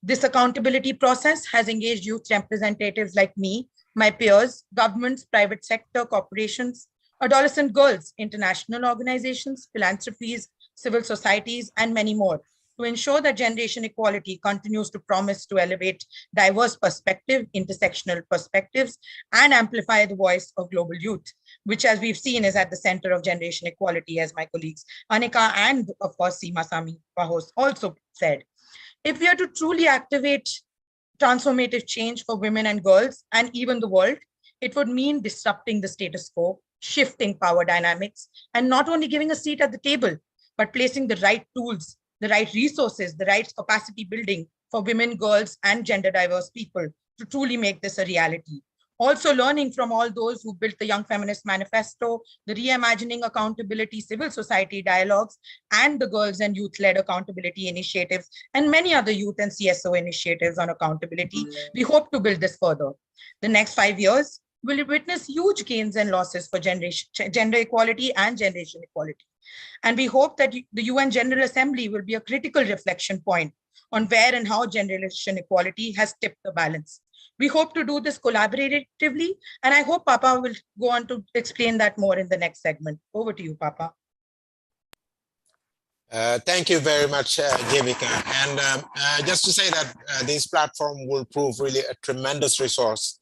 This accountability process has engaged youth representatives like me, my peers, governments, private sector, corporations, adolescent girls, international organizations, philanthropies, civil societies, and many more to ensure that generation equality continues to promise to elevate diverse perspective, intersectional perspectives, and amplify the voice of global youth, which, as we've seen, is at the center of generation equality, as my colleagues Anika and, of course, Seema Sami Bahos also said. If we are to truly activate transformative change for women and girls, and even the world, it would mean disrupting the status quo, shifting power dynamics, and not only giving a seat at the table, but placing the right tools, the right resources, the right capacity building for women, girls, and gender diverse people to truly make this a reality. Also learning from all those who built the Young Feminist Manifesto, the Reimagining Accountability Civil Society Dialogues, and the Girls and Youth-led Accountability Initiatives, and many other youth and CSO initiatives on accountability, we hope to build this further. The next 5 years will witness huge gains and losses for gender equality and generation equality. And we hope that the UN General Assembly will be a critical reflection point on where and how generation equality has tipped the balance. We hope to do this collaboratively, and I hope Papa will go on to explain that more in the next segment. Over to you, Papa. Thank you very much, Jivika. And just to say that this platform will prove really a tremendous resource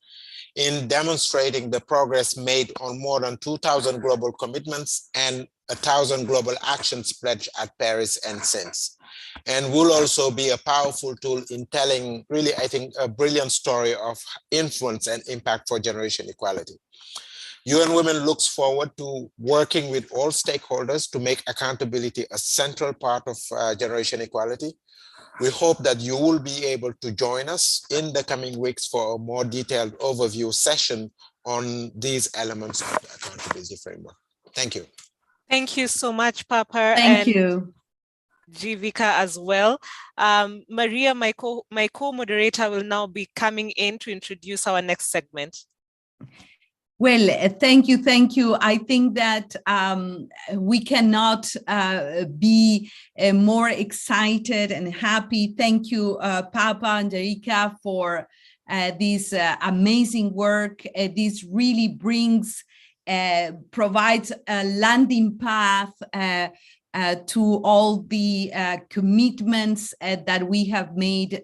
in demonstrating the progress made on more than 2,000 global commitments and 1,000 global actions pledged at Paris and since. And will also be a powerful tool in telling really, I think, a brilliant story of influence and impact for generation equality. UN Women looks forward to working with all stakeholders to make accountability a central part of generation equality. We hope that you will be able to join us in the coming weeks for a more detailed overview session on these elements of the accountability framework. Thank you. Thank you so much, Papa. Thank you. Jivika as well. Maria, my co-moderator, will now be coming in to introduce our next segment. Well, thank you, thank you. I think that we cannot be more excited and happy. Thank you, Papa and Erika, for this amazing work. This really provides a landing path to all the commitments that we have made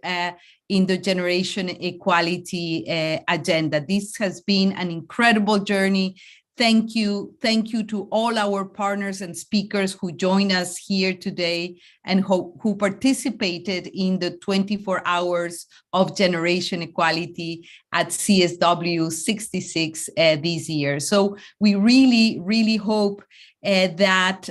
in the generation equality agenda. This has been an incredible journey. Thank you to all our partners and speakers who joined us here today and who participated in the 24 hours of generation equality at CSW66 this year. So we really, really hope that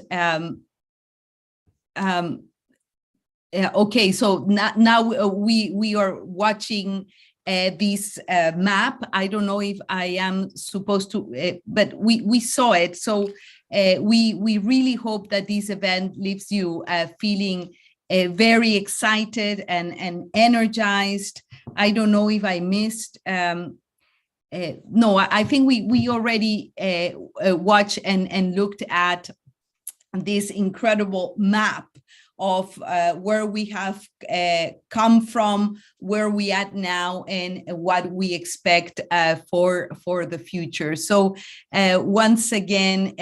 okay, so now we are watching this map. I don't know if I am supposed to, but we saw it. So we really hope that this event leaves you feeling very excited and energized. I don't know if I missed. No, I think we already watched and looked at this incredible map of where we have come from, where we at now, and what we expect for the future. So once again,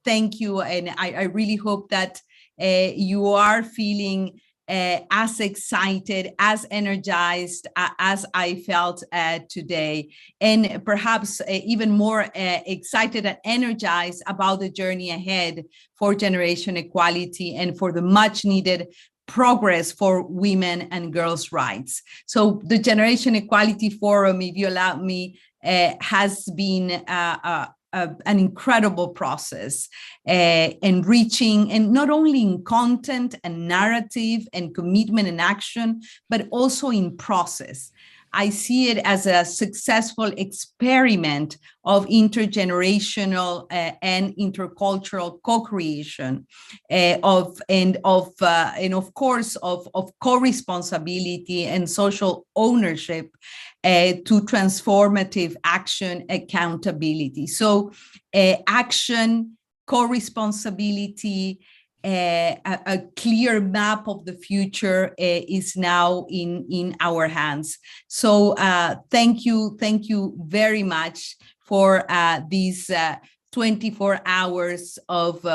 thank you, and I really hope that you are feeling as excited, as energized as I felt today, and perhaps even more excited and energized about the journey ahead for generation equality and for the much needed progress for women and girls' rights. So the Generation Equality Forum, if you allow me, has been an incredible process, enriching, and not only in content and narrative and commitment and action, but also in process. I see it as a successful experiment of intergenerational and intercultural co-creation, and of course of co-responsibility and social ownership to transformative action accountability. So action, co-responsibility, a clear map of the future is now in our hands. So thank you very much for these 24 hours of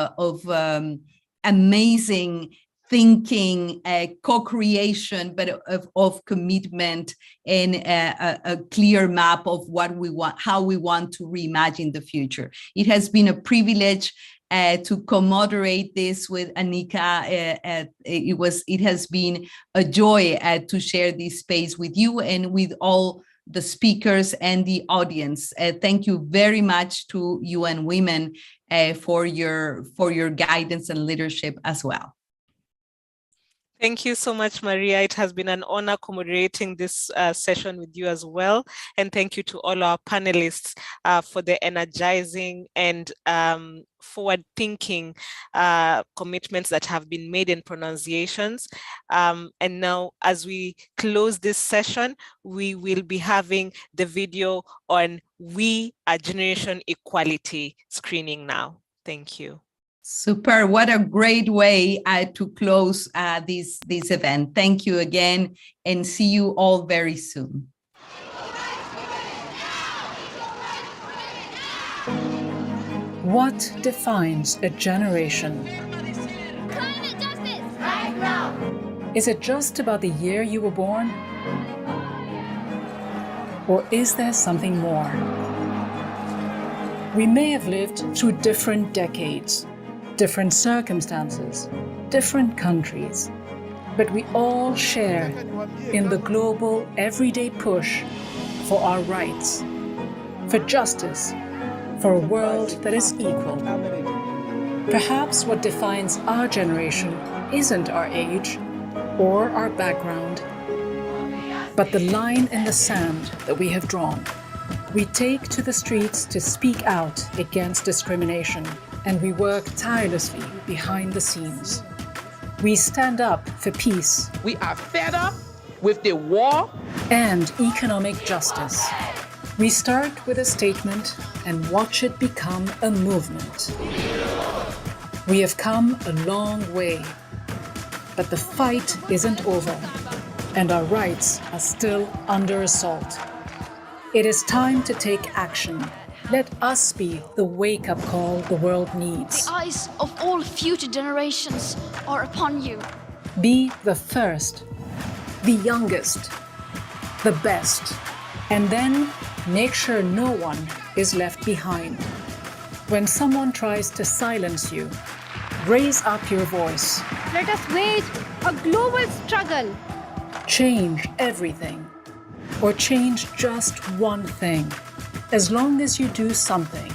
amazing thinking, co-creation, but of commitment, and a clear map of what we want, how we want to reimagine the future. It has been a privilege to co-moderate this with Anika. It has been a joy to share this space with you and with all the speakers and the audience. Thank you very much to UN Women for your guidance and leadership as well. Thank you so much, Maria. It has been an honor co-moderating this session with you as well. And thank you to all our panelists for the energizing and forward-thinking commitments that have been made in pronunciations. And now, as we close this session, we will be having the video on We Are Generation Equality screening now. Thank you. Super. What a great way to close this event. Thank you again, and see you all very soon. What defines a generation? Climate justice! Right now! Is it just about the year you were born? Or is there something more? We may have lived through different decades, different circumstances, different countries, but we all share in the global everyday push for our rights, for justice, for a world that is equal. Perhaps what defines our generation isn't our age or our background, but the line in the sand that we have drawn. We take to the streets to speak out against discrimination, and we work tirelessly behind the scenes. We stand up for peace. We are fed up with the war and economic justice. We start with a statement and watch it become a movement. We have come a long way, but the fight isn't over, and our rights are still under assault. It is time to take action. Let us be the wake-up call the world needs. The eyes of all future generations are upon you. Be the first, the youngest, the best, and then make sure no one is left behind. When someone tries to silence you, raise up your voice. Let us wage a global struggle. Change everything, or change just one thing. As long as you do something,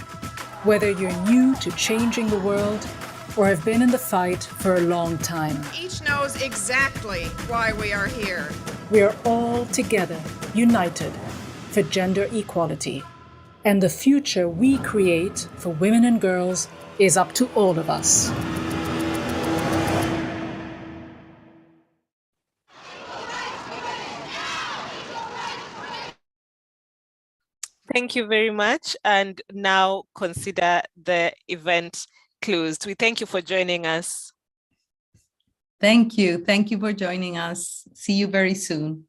whether you're new to changing the world or have been in the fight for a long time. Each knows exactly why we are here. We are all together, united for gender equality. And the future we create for women and girls is up to all of us. Thank you very much. And now consider the event closed. We thank you for joining us. Thank you. Thank you for joining us. See you very soon.